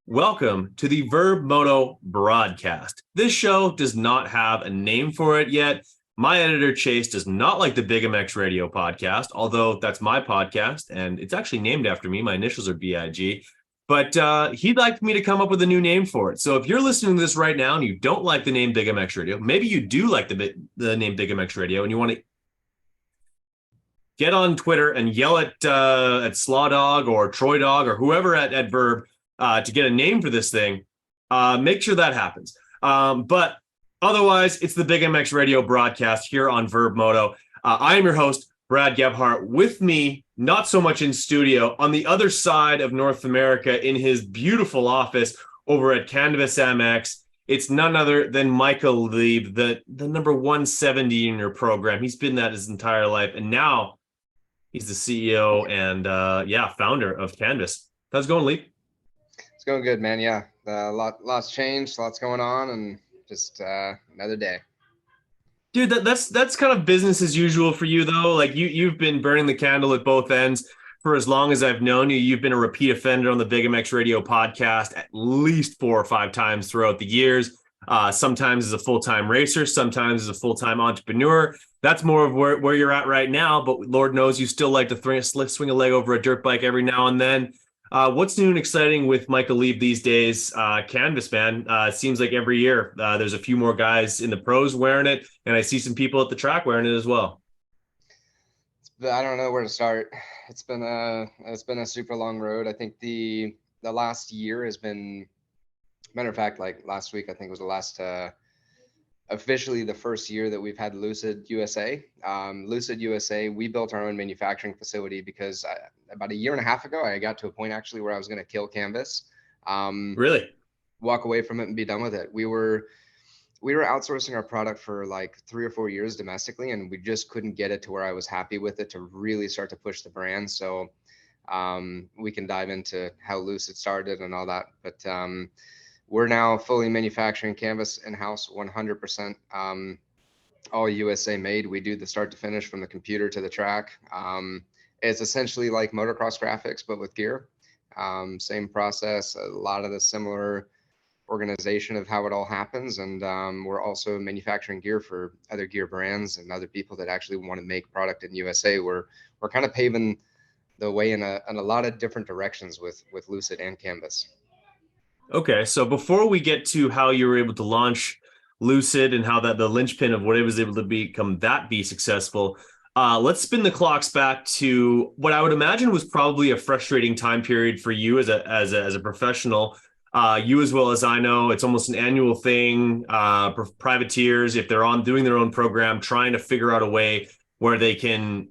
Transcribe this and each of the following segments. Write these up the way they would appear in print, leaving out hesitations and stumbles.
Welcome to the Vurbmoto broadcast. This show does not have a name for it yet. My editor, Chase, does not like the Big MX Radio podcast, although that's my podcast, and it's actually named after me. My initials are BIG. But he'd like me to come up with a new name for it. So if you're listening to this right now and you don't like the name Big MX Radio, maybe you do like the name Big MX Radio and you want to get on Twitter and yell at Slaw Dog or Troy Dog or whoever at Vurb to get a name for this thing, make sure that happens. But otherwise, it's the Big MX Radio broadcast here on Vurbmoto. I am your host, Brad Gebhart. With me, not so much in studio, on the other side of North America in his beautiful office over at Canvas MX, it's none other than Michael Leib, the number 170 in your program. He's been that his entire life, and now he's the CEO and founder of Canvas. How's it going, Leib? It's going good, man. Yeah, lots changed, lots going on, and just another day. Dude, that's kind of business as usual for you, though. Like you've been burning the candle at both ends for as long as I've known you. You've been a repeat offender on the Big MX Radio podcast at least 4 or 5 times throughout the years. Sometimes as a full-time racer, sometimes as a full-time entrepreneur. That's more of where you're at right now. But Lord knows you still like to swing a leg over a dirt bike every now and then. What's new and exciting with Michael Leib these days? Canvas, man. It seems like every year there's a few more guys in the pros wearing it, and I see some people at the track wearing it as well. I don't know where to start. It's been a super long road. I think the last year has been, matter of fact, like last week, I think was the last officially the first year that we've had Lucid USA. Lucid USA, we built our own manufacturing facility because about a year and a half ago, I got to a point actually where I was going to kill Canvas. Really? Walk away from it and be done with it. We were outsourcing our product for like 3 or 4 years domestically, and we just couldn't get it to where I was happy with it to really start to push the brand. So we can dive into how Lucid started and all that. But we're now fully manufacturing Canvas in-house, 100%, all USA made. We do the start to finish from the computer to the track. It's essentially like motocross graphics, but with gear. Same process, a lot of the similar organization of how it all happens. And we're also manufacturing gear for other gear brands and other people that actually want to make product in USA. We're kind of paving the way in a lot of different directions with Lucid and Canvas. Okay, so before we get to how you were able to launch Lucid and how that the linchpin of what it was able to be successful, let's spin the clocks back to what I would imagine was probably a frustrating time period for you as a professional. You as well as I know, it's almost an annual thing. Privateers, if they're on doing their own program, trying to figure out a way where they can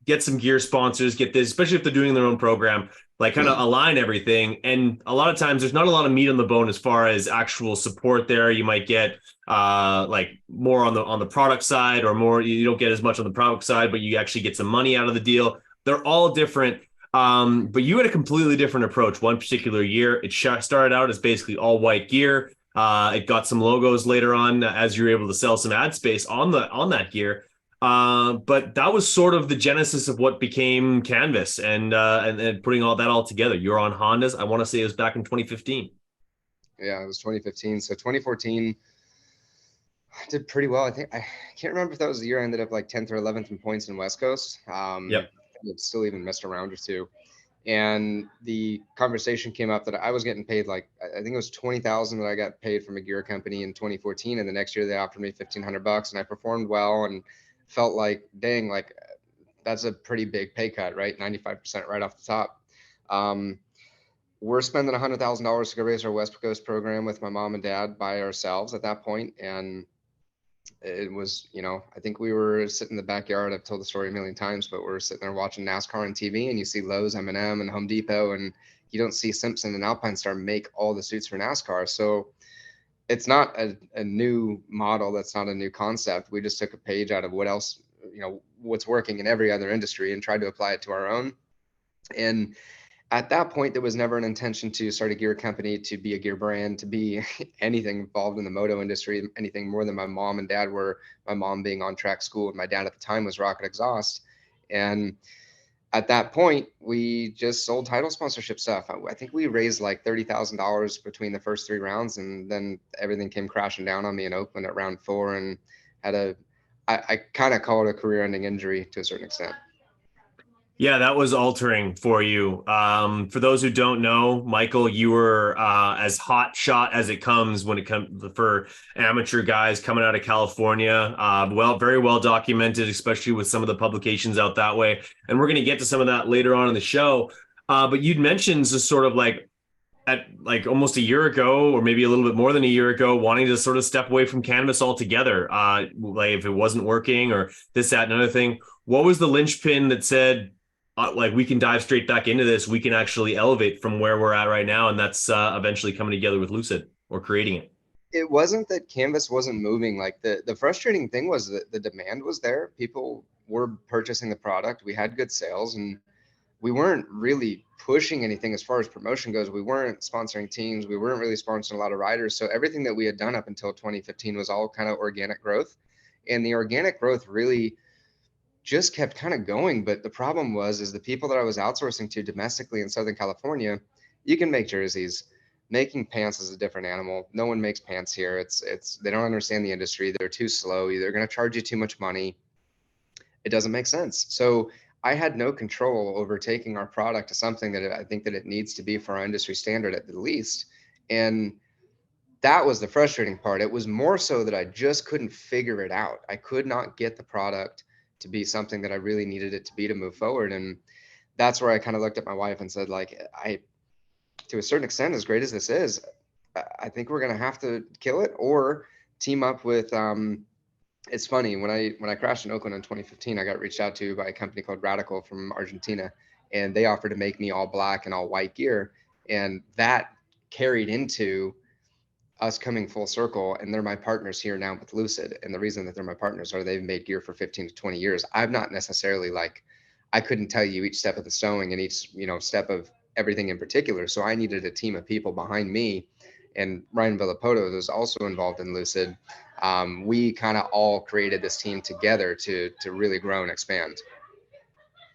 get some gear sponsors, get this, especially if they're doing their own program, like kind of align everything. And a lot of times there's not a lot of meat on the bone as far as actual support there. You might get like more on the product side, or more, you don't get as much on the product side, but you actually get some money out of the deal. They're all different. But you had a completely different approach one particular year. It started out as basically all white gear. It got some logos later on as you were able to sell some ad space on that gear. But that was sort of the genesis of what became Canvas and putting all together. You're on Hondas. I want to say it was back in 2015. Yeah, it was 2015. So 2014 I did pretty well. I can't remember if that was the year I ended up like 10th or 11th in points in West Coast. Yep. Still even missed a round or two. And the conversation came up that I was getting paid like, I think it was 20,000 that I got paid from a gear company in 2014. And the next year they offered me $1,500 and I performed well and felt like, dang, like that's a pretty big pay cut, right? 95% right off the top. We're spending $100,000 to go race our West Coast program with my mom and dad by ourselves at that point. And it was, I think we were sitting in the backyard. I've told the story a million times, but we're sitting there watching NASCAR on TV, and you see Lowe's, M&M, and Home Depot, and you don't see Simpson and Alpine Star make all the suits for NASCAR. So it's not a new model. That's not a new concept. We just took a page out of what else, what's working in every other industry and tried to apply it to our own. And at that point, there was never an intention to start a gear company, to be a gear brand, to be anything involved in the moto industry, anything more than my mom and dad were, my mom being on track school, and my dad at the time was Rocket Exhaust. And at that point, we just sold title sponsorship stuff. I think we raised like $30,000 between the first 3 rounds, and then everything came crashing down on me in Oakland at round 4, and had I kind of call it a career-ending injury to a certain extent. Yeah, that was altering for you. For those who don't know, Michael, you were as hot shot as it comes when it comes for amateur guys coming out of California. Very well documented, especially with some of the publications out that way. And we're going to get to some of that later on in the show. But you'd mentioned just sort of like at like almost a year ago, or maybe a little bit more than a year ago, wanting to sort of step away from cannabis altogether. Like if it wasn't working or this, that, and another thing. What was the linchpin that said, like we can dive straight back into this, we can actually elevate from where we're at right now, and that's eventually coming together with Lucid or creating it? It wasn't that canvas wasn't moving. Like the frustrating thing was that the demand was there. People were purchasing the product. We had good sales, and we weren't really pushing anything as far as promotion goes. We weren't sponsoring teams. We weren't really sponsoring a lot of riders. So everything that we had done up until 2015 was all kind of organic growth. And the organic growth really just kept kind of going. But the problem is the people that I was outsourcing to domestically in Southern California, you can make jerseys. Making pants is a different animal. No one makes pants here. They don't understand the industry. They're too slow. They're going to charge you too much money. It doesn't make sense. So I had no control over taking our product to something that I think that it needs to be for our industry standard at the least. And that was the frustrating part. It was more so that I just couldn't figure it out. I could not get the product to be something that I really needed it to be to move forward. And that's where I kind of looked at my wife and said, like, to a certain extent, as great as this is, I think we're going to have to kill it or team up with, it's funny, when I crashed in Oakland in 2015, I got reached out to by a company called Radical from Argentina, and they offered to make me all black and all white gear. And that carried into us coming full circle, and they're my partners here now with Lucid. And the reason that they're my partners are they've made gear for 15 to 20 years. I've not necessarily I couldn't tell you each step of the sewing and each, step of everything in particular. So I needed a team of people behind me, and Ryan Villapoto was also involved in Lucid. We kind of all created this team together to really grow and expand.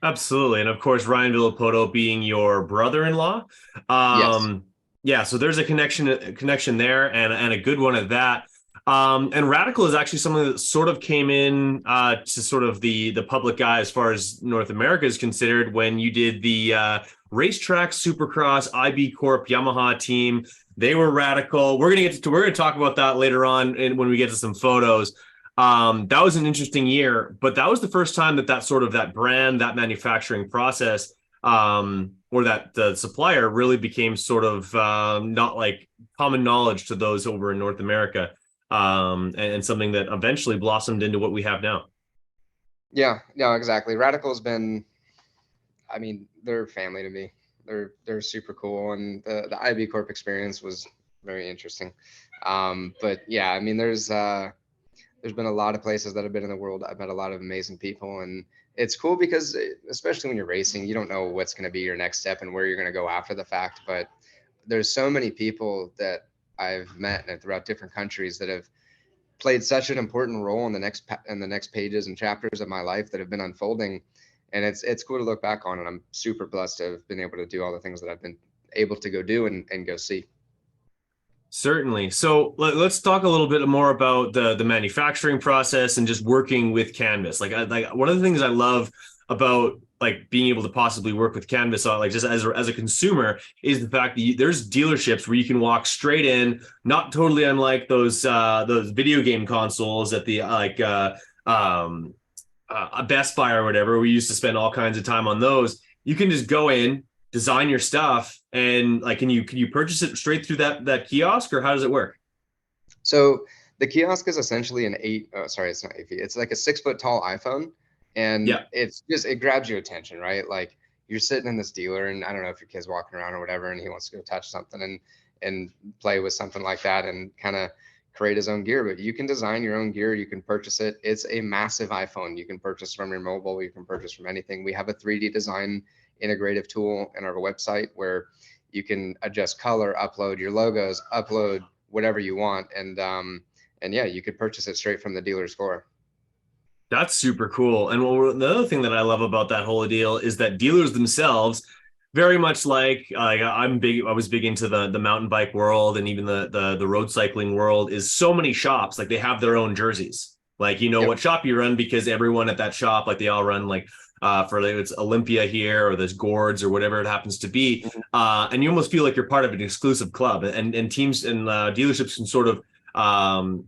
Absolutely. And of course, Ryan Villapoto being your brother-in-law. Yes. Yeah, so there's a connection there, and a good one at that. And Radical is actually something that sort of came in to sort of the public eye as far as North America is considered when you did the racetrack Supercross IB Corp Yamaha team. They were Radical. We're gonna talk about that later on when we get to some photos. That was an interesting year, but that was the first time that sort of that brand, that manufacturing process, or that the supplier really became sort of not like common knowledge to those over in North America, and something that eventually blossomed into what we have now. Yeah, no, exactly. Radical's been, I mean, they're family to me. They're super cool, and the IB Corp experience was very interesting. But yeah, I mean, there's been a lot of places that I've been in the world. I've met a lot of amazing people, and it's cool because especially when you're racing, you don't know what's going to be your next step and where you're going to go after the fact. But there's so many people that I've met throughout different countries that have played such an important role in the next pages and chapters of my life that have been unfolding. And it's cool to look back on, and I'm super blessed to have been able to do all the things that I've been able to go do and go see. Certainly. So let's talk a little bit more about the manufacturing process and just working with canvas. Like one of the things I love about like being able to possibly work with canvas, like just as a consumer, is the fact that there's dealerships where you can walk straight in, not totally unlike those video game consoles at the a Best Buy or whatever. We used to spend all kinds of time on those. You can just go in, design your stuff, and like, can you purchase it straight through that kiosk, or how does it work? So the kiosk is essentially it's not 8 feet. It's like a 6 foot tall iPhone, and Yeah. it grabs your attention, right? Like you're sitting in this dealer, and I don't know if your kid's walking around or whatever, and he wants to go touch something and play with something like that and kind of create his own gear. But you can design your own gear. You can purchase it. It's a massive iPhone. You can purchase from your mobile. You can purchase from anything. We have a 3D design integrative tool in our website where you can adjust color, upload your logos, upload whatever you want, and yeah, you could purchase it straight from the dealer's floor. That's super cool. And the other thing that I love about that whole deal is that dealers themselves, very much like I'm big, I was big into the mountain bike world and even the road cycling world, is so many shops, like they have their own jerseys. Like, you know Yep. what shop you run because everyone at that shop, like they all run like for like it's Olympia here or there's Gourds or whatever it happens to be. Mhm. And you almost feel like you're part of an exclusive club, and teams and dealerships can sort of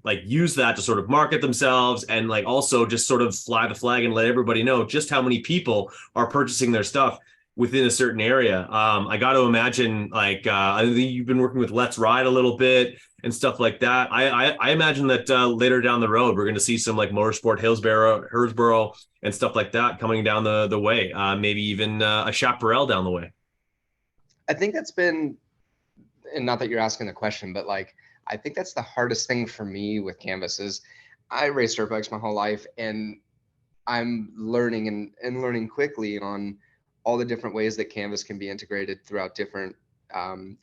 like use that to sort of market themselves and like also just sort of fly the flag and let everybody know just how many people are purchasing their stuff within a certain area. I got to imagine like I think you've been working with Let's Ride a little bit and stuff like that. I imagine that later down the road we're going to see some like Motorsport Hillsboro, and stuff like that coming down the way. Maybe even a Chaparral down the way. I think that's been, and not that you're asking the question, but like, I think that's the hardest thing for me with canvas is I raced dirt bikes my whole life, and I'm learning and learning quickly on all the different ways that canvas can be integrated throughout different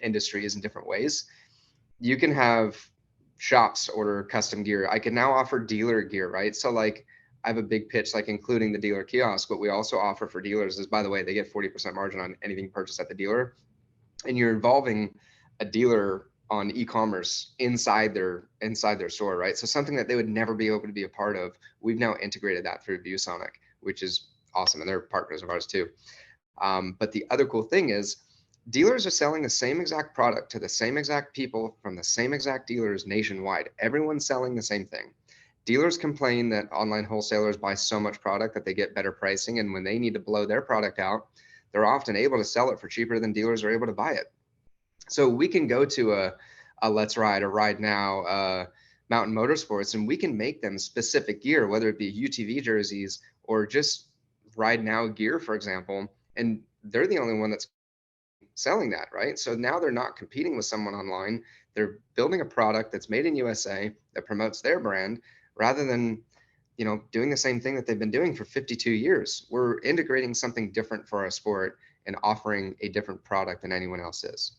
industries in different ways. You can have shops order custom gear. I can now offer dealer gear, right? So like I have a big pitch, like including the dealer kiosk. What we also offer for dealers is, by the way, they get 40% margin on anything purchased at the dealer, and you're involving a dealer on e-commerce inside their store, right? So something that they would never be able to be a part of, we've now integrated that through ViewSonic, which is awesome, and they're partners of ours too. But the other cool thing is dealers are selling the same exact product to the same exact people from the same exact dealers nationwide. Everyone's selling the same thing. Dealers complain that online wholesalers buy so much product that they get better pricing, and when they need to blow their product out, they're often able to sell it for cheaper than dealers are able to buy it. So we can go to a Let's Ride, a Ride Now, Mountain Motorsports, and we can make them specific gear, whether it be UTV jerseys or just Ride Now gear, for example. And they're the only one that's selling that, right? So now they're not competing with someone online. They're building a product that's made in USA that promotes their brand rather than, doing the same thing that they've been doing for 52 years. We're integrating something different for our sport and offering a different product than anyone else is.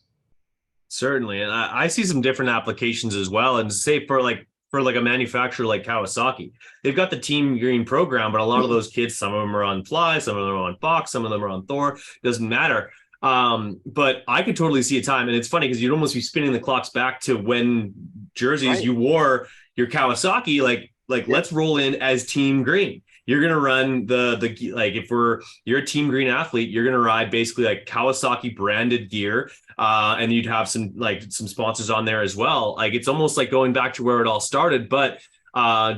Certainly, and I see some different applications as well. And say for like a manufacturer like Kawasaki, they've got the Team Green program, but a lot of those kids, some of them are on Fly, some of them are on Fox, some of them are on Thor. Doesn't matter. But I could totally see a time, and it's funny because you'd almost be spinning the clocks back to when jerseys Right. you wore your Kawasaki, like Yep. let's roll in as Team Green. You're gonna run the like if you're a Team Green athlete, you're gonna ride basically like Kawasaki branded gear, and you'd have some sponsors on there as well. Like it's almost like going back to where it all started, but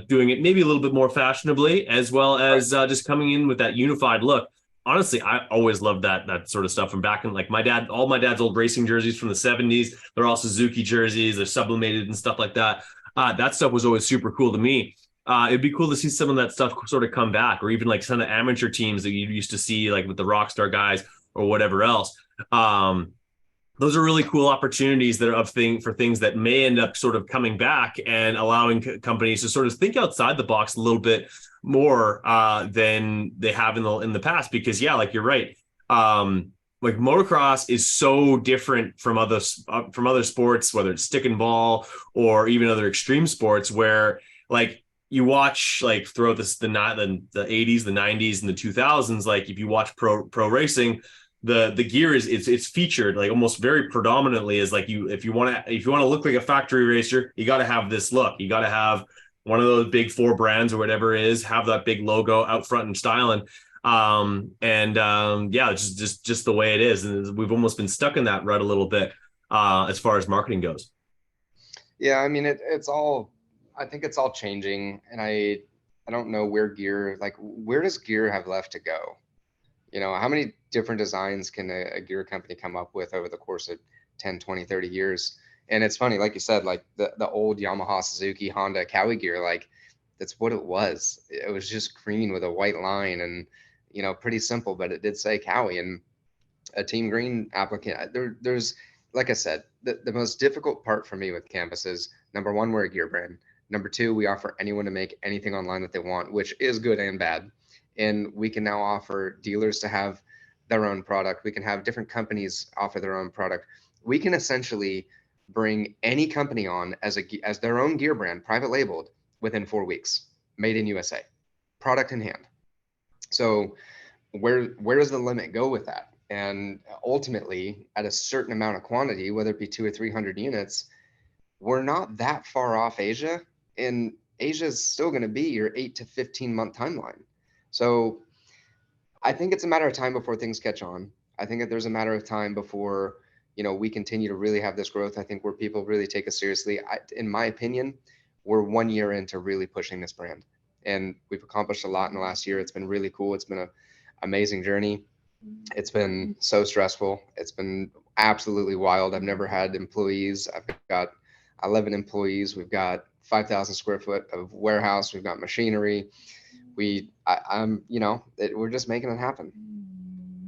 doing it maybe a little bit more fashionably, as well Right. as just coming in with that unified look. Honestly, I always loved that sort of stuff from back in like all my dad's old racing jerseys from the 70s. They're all Suzuki jerseys, they're sublimated and stuff like that. That stuff was always super cool to me. It'd be cool to see some of that stuff sort of come back, or even like some of the amateur teams that you used to see, like with the Rockstar guys or whatever else. Um, those are really cool opportunities that are for things that may end up sort of coming back and allowing companies to sort of think outside the box a little bit more than they have in the past. Because yeah, like you're right. Like motocross is so different from other sports, whether it's stick and ball or even other extreme sports, where like you watch like throughout the 80s, the 90s, and the 2000s. Like if you watch pro racing, the gear it's featured like almost very predominantly as like if you want to look like a factory racer, you got to have this look. You got to have one of those big four brands or whatever it is, have that big logo out front and styling. Yeah, it's just the way it is, and we've almost been stuck in that rut a little bit as far as marketing goes. Yeah, I mean it's all, I think it's all changing, and I don't know where does gear have left to go? How many different designs can a gear company come up with over the course of 10, 20, 30 years? And it's funny, like you said, like the old Yamaha, Suzuki, Honda Cowie gear, like that's what it was. It was just green with a white line and, pretty simple, but it did say Cowie. And a Team Green applicant, there's, like I said, the most difficult part for me with Canvas is number one, we're a gear brand. Number two, we offer anyone to make anything online that they want, which is good and bad. And we can now offer dealers to have their own product. We can have different companies offer their own product. We can essentially bring any company on as their own gear brand, private labeled, within 4 weeks, made in USA. product in hand. So where does the limit go with that? And ultimately, at a certain amount of quantity, whether it be 200 or 300 units, we're not that far off Asia, and Asia is still going to be your 8 to 15 month timeline. So I think it's a matter of time before things catch on. I think that there's a matter of time before, we continue to really have this growth. I think where people really take us seriously. In my opinion, we're 1 year into really pushing this brand, and we've accomplished a lot in the last year. It's been really cool. It's been an amazing journey. It's been so stressful. It's been absolutely wild. I've never had employees. I've got 11 employees. We've got 5,000 square foot of warehouse. We've got machinery. We're just making it happen.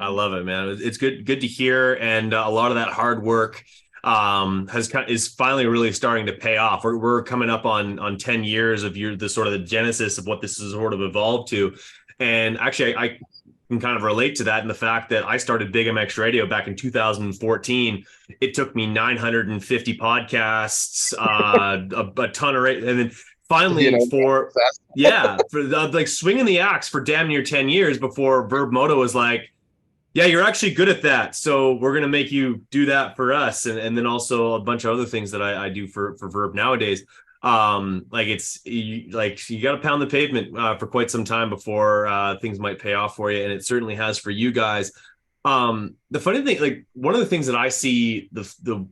I love it, man. It's good to hear, and a lot of that hard work is finally really starting to pay off. We're coming up on 10 years of the sort of the genesis of what this has sort of evolved to, and actually I can kind of relate to that in the fact that I started Big MX Radio back in 2014. It took me 950 podcasts, a ton of, and then finally for like swinging the axe for damn near 10 years before Vurbmoto was like, yeah, you're actually good at that, so we're going to make you do that for us. And then also a bunch of other things that I do for Vurb nowadays. Like you got to pound the pavement for quite some time before things might pay off for you, and it certainly has for you guys. The funny thing, like one of the things that I see the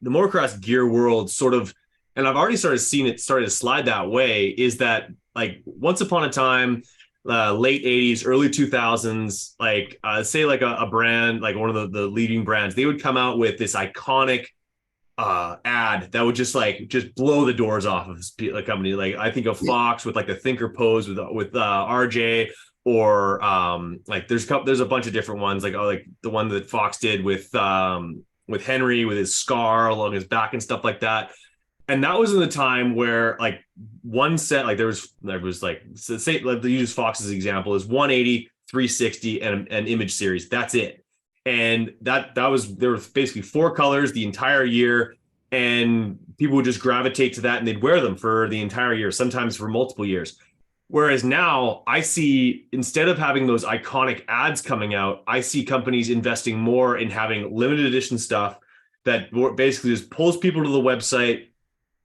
motocross gear world sort of, and I've already started to slide that way, is that like once upon a time, late 80s, early 2000s, like say like a brand, like one of the leading brands, they would come out with this iconic ad that would just blow the doors off of a company. Like I think of Fox with like the thinker pose with RJ, or like there's a bunch of different ones, like the one that Fox did with Henry with his scar along his back and stuff like that. And that was in the time where like one set, like there was like, so say, like use Fox's example, is 180, 360 and an image series. That's it. And there were basically 4 colors the entire year, and people would just gravitate to that and they'd wear them for the entire year, sometimes for multiple years. Whereas now I see, instead of having those iconic ads coming out, I see companies investing more in having limited edition stuff that basically just pulls people to the website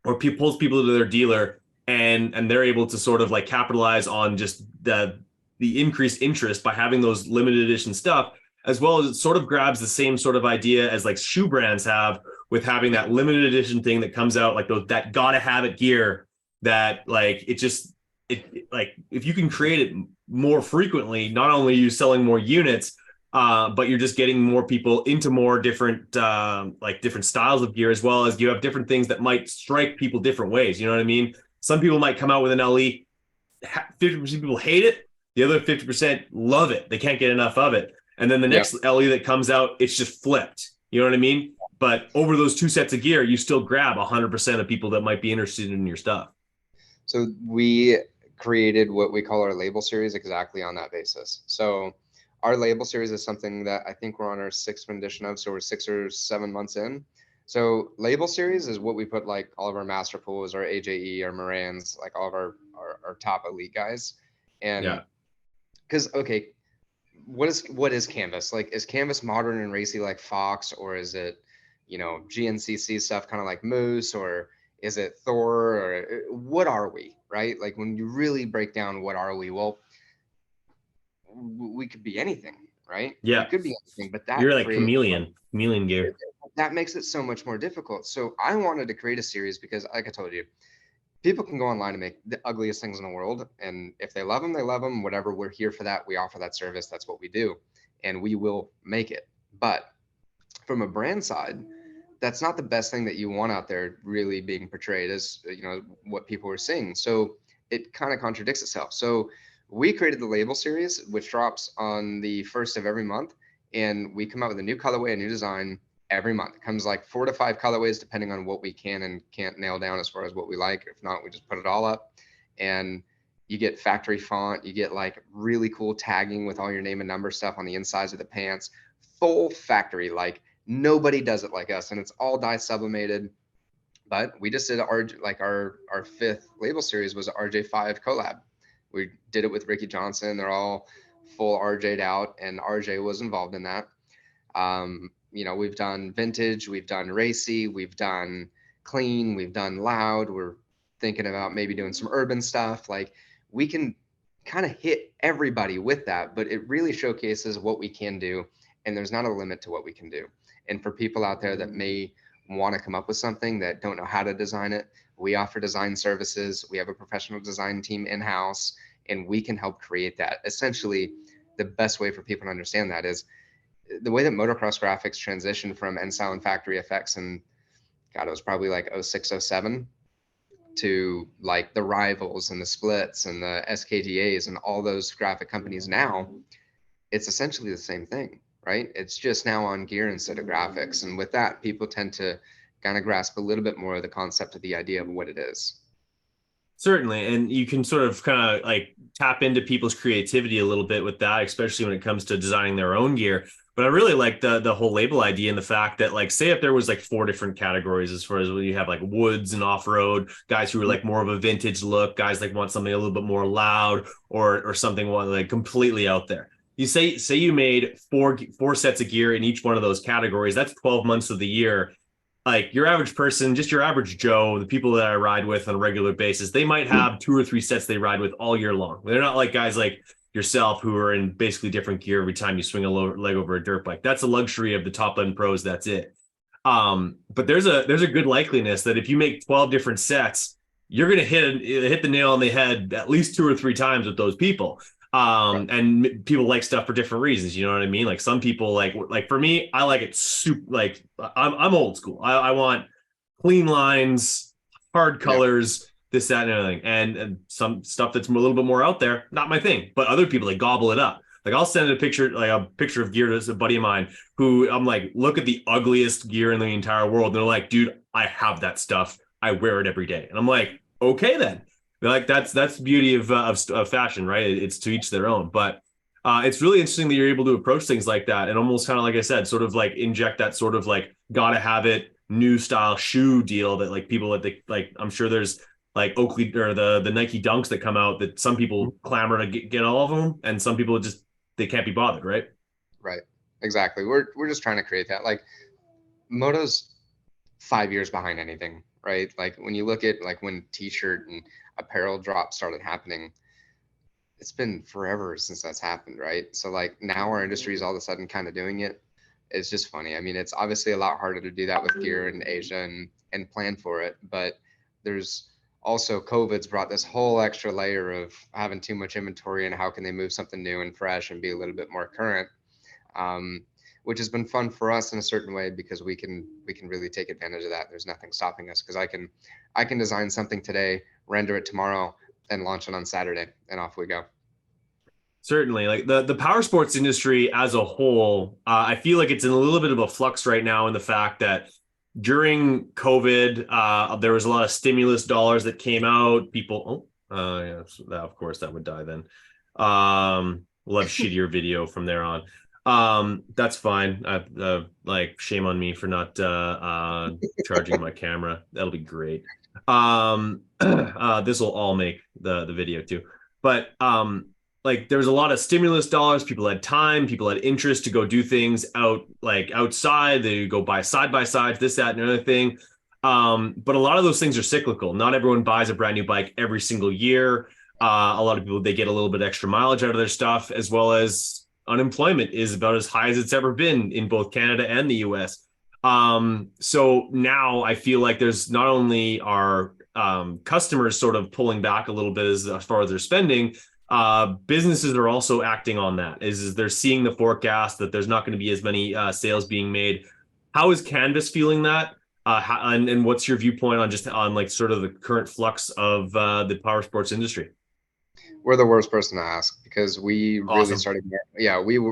or pulls people to their dealer, and they're able to sort of like capitalize on just the increased interest by having those limited edition stuff, as well as it sort of grabs the same sort of idea as like shoe brands have with having that limited edition thing that comes out, like that gotta have it gear, that like like if you can create it more frequently, not only are you selling more units, but you're just getting more people into more different different styles of gear, as well as you have different things that might strike people different ways. You know what I mean? Some people might come out with an LE, 50% people hate it, the other 50% love it. They can't get enough of it. And then the next LE that comes out, it's just flipped. You know what I mean? But over those 2 sets of gear, you still grab 100% of people that might be interested in your stuff. So we created what we call our label series exactly on that basis. So our label series is something that I think we're on our 6th edition of. So we're 6 or 7 months in. So label series is what we put like all of our master pools, our AJE, our Morans, like all of our top elite guys. And because, what is Canvas? Like, is Canvas modern and racy like Fox, or is it, GNCC stuff kind of like Moose, or is it Thor, or what are we, right? Like when you really break down what are we, well, we could be anything, right? Yeah, we could be anything, but that you're like chameleon gear. That makes it so much more difficult. So I wanted to create a series because, like I told you, people can go online and make the ugliest things in the world, and if they love them, they love them. Whatever, we're here for that. We offer that service. That's what we do, and we will make it. But from a brand side, that's not the best thing that you want out there really being portrayed as, what people are seeing. So it kind of contradicts itself. So we created the label series, which drops on the 1st of every month, and we come out with a new colorway, a new design every month. It comes like 4 to 5 colorways, depending on what we can and can't nail down as far as what we like. If not, we just put it all up, and you get factory font. You get like really cool tagging with all your name and number stuff on the insides of the pants, full factory. Like nobody does it like us, and it's all dye sublimated. But we just did our 5th label series was RJ5 collab We did it with Ricky Johnson. They're all full RJ'd out, and RJ was involved in that. We've done vintage, we've done racy, we've done clean, we've done loud. We're thinking about maybe doing some urban stuff. Like, we can kind of hit everybody with that, but it really showcases what we can do. And there's not a limit to what we can do. And for people out there that may want to come up with something that don't know how to design it, we offer design services. We have a professional design team in-house, and we can help create that. Essentially, the best way for people to understand that is the way that motocross graphics transitioned from end style and factory effects, and God, it was probably like 06, 07, to like the Rivals and the Splits and the SKGAs and all those graphic companies now. It's essentially the same thing, right? It's just now on gear instead of graphics. And with that, people tend to kind of grasp a little bit more of the concept of the idea of what it is. Certainly. And you can sort of kind of like tap into people's creativity a little bit with that, especially when it comes to designing their own gear. But I really like the whole label idea and the fact that, like, say if there was like 4 different categories as far as when you have like woods and off-road, guys who are like more of a vintage look, guys like want something a little bit more loud or something like completely out there. You say you made four sets of gear in each one of those categories. That's 12 months of the year. Like, your average person, just your average Joe, the people that I ride with on a regular basis, they might have 2 or 3 sets they ride with all year long. They're not like guys like yourself who are in basically different gear every time you swing a leg over a dirt bike. That's a luxury of the top end pros. That's it. But there's a good likeliness that if you make 12 different sets, you're going to hit the nail on the head at least 2 or 3 times with those people. And people like stuff for different reasons. You know what I mean? Like, some people like for me, I like it super, like I'm old school. I want clean lines, hard colors, this, that, and everything. And some stuff that's a little bit more out there, not my thing. But other people, they gobble it up. Like, I'll send a picture of gear to a buddy of mine who I'm like, look at the ugliest gear in the entire world. And they're like, dude, I have that stuff. I wear it every day. And I'm like, okay, then. Like, that's the beauty of fashion, right? It's to each their own. But it's really interesting that you're able to approach things like that and almost kind of, like I said, sort of like inject that sort of like gotta have it new style shoe deal that like people that they like. I'm sure there's like Oakley or the Nike Dunks that come out that some people clamor to get all of them, and some people just, they can't be bothered, right? Right. Exactly. We're just trying to create that. Like, Moto's 5 years behind anything, right? Like, when you look at like when t-shirt and apparel drops started happening, it's been forever since that's happened, right? So like, now our industry is all of a sudden kind of doing it. It's just funny. I mean, it's obviously a lot harder to do that with gear in Asia and plan for it, but there's also COVID's brought this whole extra layer of having too much inventory and how can they move something new and fresh and be a little bit more current. Which has been fun for us in a certain way because we can really take advantage of that. There's nothing stopping us because I can design something today, render it tomorrow, and launch it on Saturday, and off we go. Certainly, like the power sports industry as a whole, I feel like it's in a little bit of a flux right now in the fact that during COVID, there was a lot of stimulus dollars that came out. People, yeah, so that, of course, that would die then. We'll have shittier video from there on. That's fine. Like, shame on me for not charging my camera. That'll be great. This will all make the video too. But like, there was a lot of stimulus dollars. People had time. People had interest to go do things outside. They go buy side by sides, this, that, and another thing. But a lot of those things are cyclical. Not everyone buys a brand new bike every single year. A lot of people, they get a little bit extra mileage out of their stuff, as well as unemployment is about as high as it's ever been in both Canada and the US. So now I feel like there's not only our customers sort of pulling back a little bit as far as their spending, businesses are also acting on that. Is they're seeing the forecast that there's not going to be as many sales being made. How is Canvas feeling that? And what's your viewpoint on like sort of the current flux of the power sports industry? We're the worst person to ask because we really Awesome.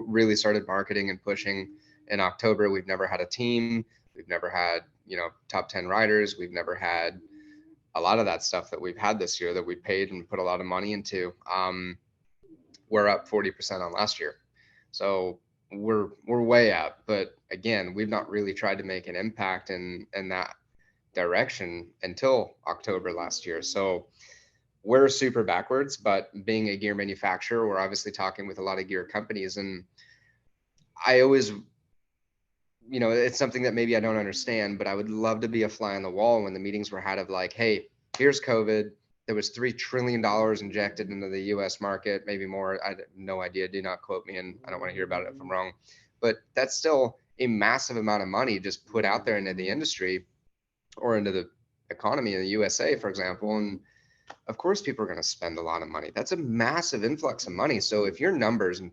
really started marketing and pushing in October. We've never had a team. We've never had, top 10 riders. We've never had a lot of that stuff that we've had this year that we paid and put a lot of money into. We're up 40% on last year. So we're way up. But again, we've not really tried to make an impact in that direction until October last year. So we're super backwards, but being a gear manufacturer, we're obviously talking with a lot of gear companies. And I always, it's something that maybe I don't understand, but I would love to be a fly on the wall when the meetings were had of like, hey, here's COVID. There was $3 trillion injected into the US market, maybe more. I have no idea. Do not quote me, and I don't want to hear about it if I'm wrong. But that's still a massive amount of money just put out there into the industry or into the economy in the USA, for example. And of course, people are going to spend a lot of money. That's a massive influx of money. So if your numbers in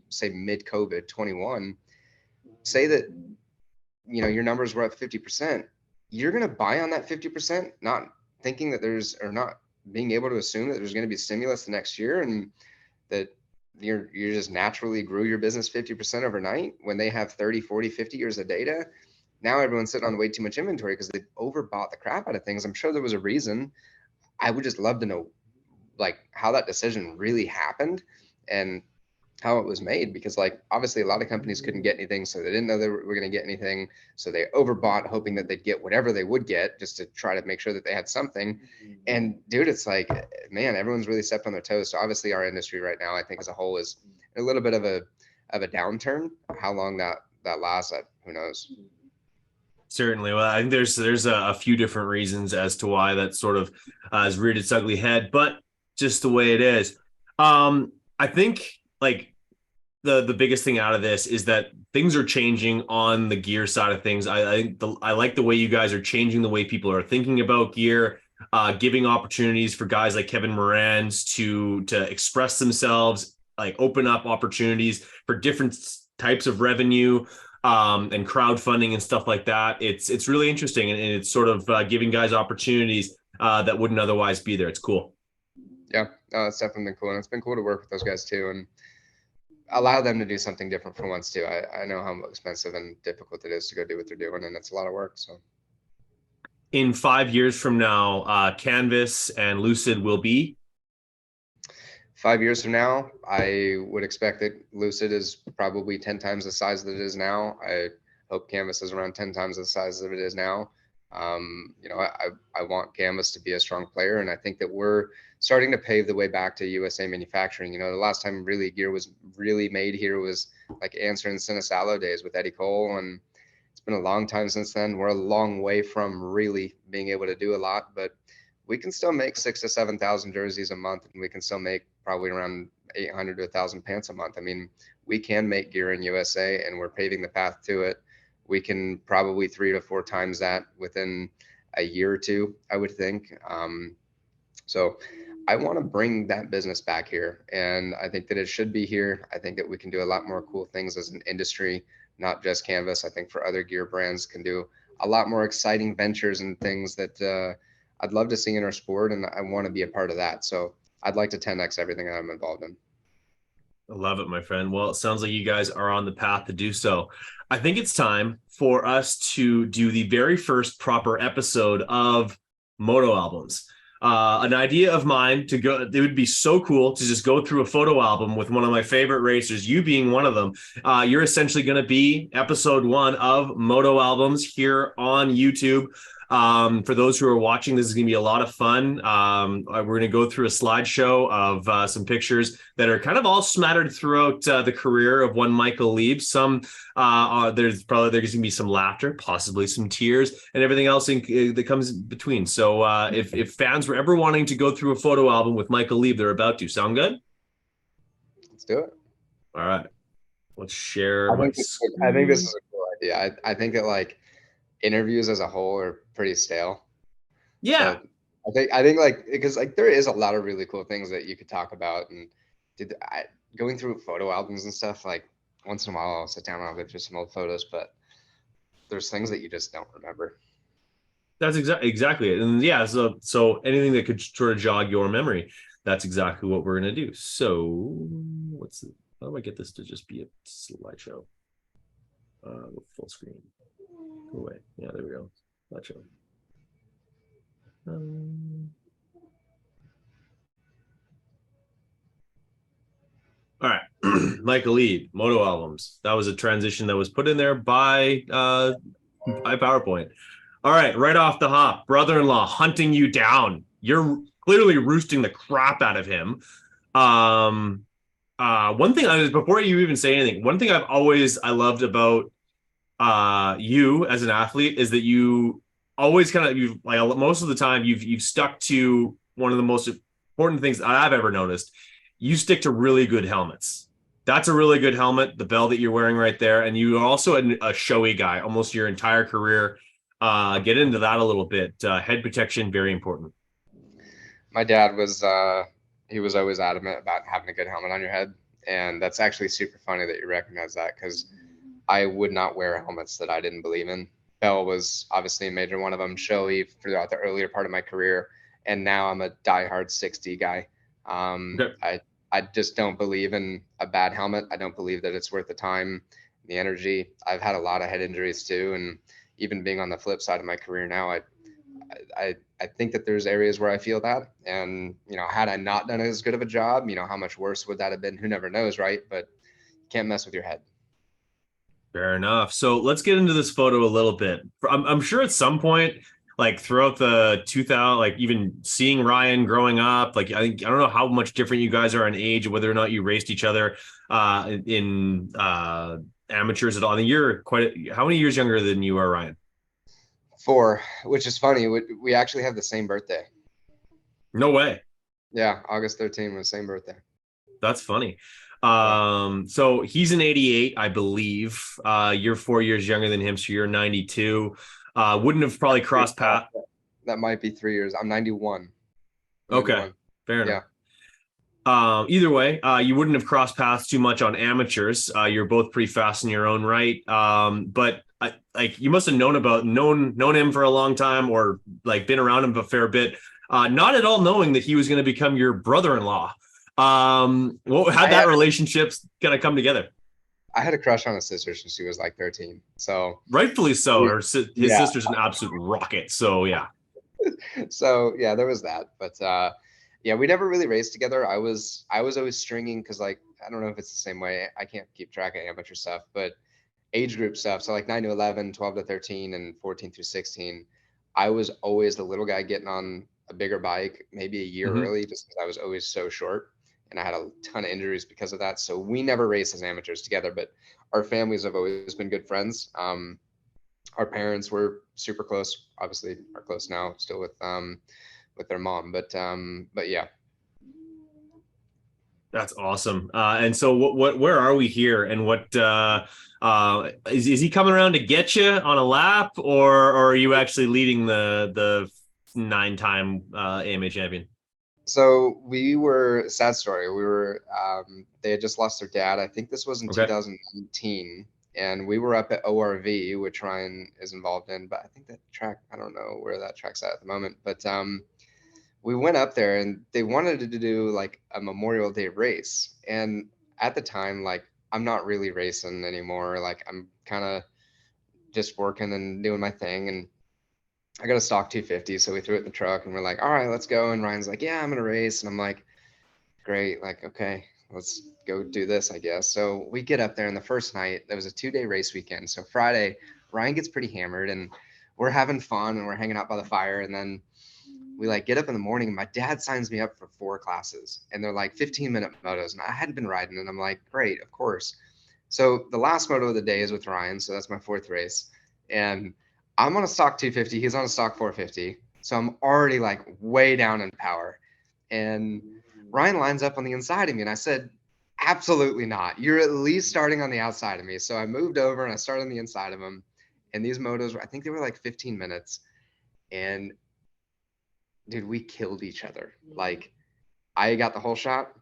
say mid-COVID 21, say that, your numbers were up 50%, you're going to buy on that 50%, not thinking that or not being able to assume that there's going to be stimulus the next year, and that you just naturally grew your business 50% overnight when they have 30, 40, 50 years of data. Now everyone's sitting on way too much inventory because they overbought the crap out of things. I'm sure there was a reason. I would just love to know like how that decision really happened and how it was made, because like obviously a lot of companies couldn't get anything, so they didn't know they were going to get anything, so they overbought hoping that they'd get whatever they would get just to try to make sure that they had something. And dude, it's like, man, everyone's really stepped on their toes. So obviously our industry right now, I think as a whole, is a little bit of a downturn. How long that lasts, who knows. Certainly. Well, I think there's a few different reasons as to why that sort of has reared its ugly head, but just the way it is. I think like the biggest thing out of this is that things are changing on the gear side of things. I like the way you guys are changing the way people are thinking about gear, giving opportunities for guys like Kevin Moran's to express themselves, like open up opportunities for different types of revenue, and crowdfunding and stuff like that. It's really interesting, and it's sort of giving guys opportunities that wouldn't otherwise be there. It's cool. Yeah, it's definitely been cool, and it's been cool to work with those guys too, and allow them to do something different for once too. I know how expensive and difficult it is to go do what they're doing, and it's a lot of work. So in 5 years from now, Canvas and Lucid will be? 5 years from now, I would expect that Lucid is probably 10 times the size that it is now. I hope Canvas is around 10 times the size that it is now. I want Canvas to be a strong player, and I think that we're starting to pave the way back to USA manufacturing. The last time really gear was really made here was like Answer and Cinesalo days with Eddie Cole, and it's been a long time since then. We're a long way from really being able to do a lot, but we can still make 6,000 to 7,000 jerseys a month, and we can still make probably around 800 to 1,000 pants a month. I mean, we can make gear in USA, and we're paving the path to it. We can probably 3 to 4 times that within a year or two, I would think. So I want to bring that business back here, and I think that it should be here. I think that we can do a lot more cool things as an industry, not just Canvas. I think for other gear brands can do a lot more exciting ventures and things that I'd love to see in our sport, and I want to be a part of that. So I'd like to 10x everything that I'm involved in. I love it, my friend. Well, it sounds like you guys are on the path to do so. I think it's time for us to do the very first proper episode of Moto albums. An idea of mine to go, it would be so cool to just go through a photo album with one of my favorite racers, you being one of them. You're essentially going to be episode 1 of Moto albums here on YouTube. For those who are watching, this is going to be a lot of fun. We're going to go through a slideshow of some pictures that are kind of all smattered throughout the career of one Michael Leib. Some there's going to be some laughter, possibly some tears, and everything else that comes between. So if fans were ever wanting to go through a photo album with Michael Leib, they're about to. Sound good? Let's do it. All right. Let's share. I think this is a cool idea. I think that like interviews as a whole are pretty stale. Yeah. So I think like, because like there is a lot of really cool things that you could talk about, and going through photo albums and stuff, like once in a while I'll sit down and I'll go through some old photos, but there's things that you just don't remember. That's exactly it. And yeah, so anything that could sort of jog your memory, that's exactly what we're going to do. So how do I get this to just be a slideshow? Full screen. Go away. Yeah, there we go. Slideshow. All right. Michael Leib, Moto albums. That was a transition that was put in there by PowerPoint. All right, right off the hop, brother-in-law hunting you down. You're clearly roosting the crap out of him. One thing before you even say anything, one thing I loved about you as an athlete is that you always you've like most of the time you've stuck to one of the most important things I've ever noticed. You stick to really good helmets. That's a really good helmet, the bell that you're wearing right there, and you are also a showy guy almost your entire career. Get into that a little bit. Head protection, very important. My dad was he was always adamant about having a good helmet on your head, and that's actually super funny that you recognize that, because I would not wear helmets that I didn't believe in. Bell was obviously a major one of them, showy throughout the earlier part of my career, and now I'm a diehard 6D guy. Okay. I just don't believe in a bad helmet. I don't believe that it's worth the time, the energy. I've had a lot of head injuries too, and even being on the flip side of my career now, I think that there's areas where I feel that, and had I not done as good of a job, how much worse would that have been? Who never knows, right? But you can't mess with your head. Fair enough. So let's get into this photo a little bit. I'm sure at some point, like throughout the 2000, like even seeing Ryan growing up, like I don't know how much different you guys are in age, whether or not you raced each other in amateurs at all. I mean, you're how many years younger than you are, Ryan? 4, which is funny. We actually have the same birthday. No way. Yeah, August 13th was the same birthday. That's funny. Yeah. So he's an 88, I believe. You're 4 years younger than him, so you're 92. Wouldn't have probably crossed paths. That might be 3 years. I'm 91. Okay, 91. fair Yeah. enough. Either way, you wouldn't have crossed paths too much on amateurs. You're both pretty fast in your own right. But like you must have known him for a long time, or like been around him a fair bit. Not at all knowing that he was going to become your brother-in-law. How'd that relationship kind of come together? I had a crush on his sister since she was like 13. So Rightfully so. His yeah. sister's an absolute rocket. So yeah. So yeah, there was that. But yeah, we never really raced together. I was always stringing, because like I don't know if it's the same way. I can't keep track of amateur stuff, but age group stuff. So like 9 to 11, 12 to 13, and 14 through 16. I was always the little guy getting on a bigger bike, maybe a year early, just because I was always so short. And I had a ton of injuries because of that. So we never raced as amateurs together, but our families have always been good friends. Our parents were super close, obviously are close now, still with their mom. But yeah. That's awesome. And so where are we here? And what is he coming around to get you on a lap, or are you actually leading the 9-time AMA champion? So sad story. They had just lost their dad. I think this was in 2019. And we were up at ORV, which Ryan is involved in, but I think that track, I don't know where that track's at the moment, but we went up there and they wanted to do like a Memorial Day race. And at the time, like, I'm not really racing anymore. Like, I'm kind of just working and doing my thing. And I got a stock 250. So we threw it in the truck and we're like, all right, let's go. And Ryan's like, yeah, I'm going to race. And I'm like, great. Like, okay, let's go do this, I guess. So we get up there, and the first night, there was a 2-day race weekend. So Friday, Ryan gets pretty hammered and we're having fun and we're hanging out by the fire. And then we like get up in the morning and my dad signs me up for 4 classes, and they're like 15-minute motos. And I hadn't been riding, and I'm like, great, of course. So the last moto of the day is with Ryan. So that's my 4th race. And I'm on a stock 250. He's on a stock 450. So I'm already like way down in power. And Ryan lines up on the inside of me. And I said, absolutely not. You're at least starting on the outside of me. So I moved over and I started on the inside of him. And these motos, I think they were like 15 minutes. And dude, we killed each other. Like, I got the whole shot.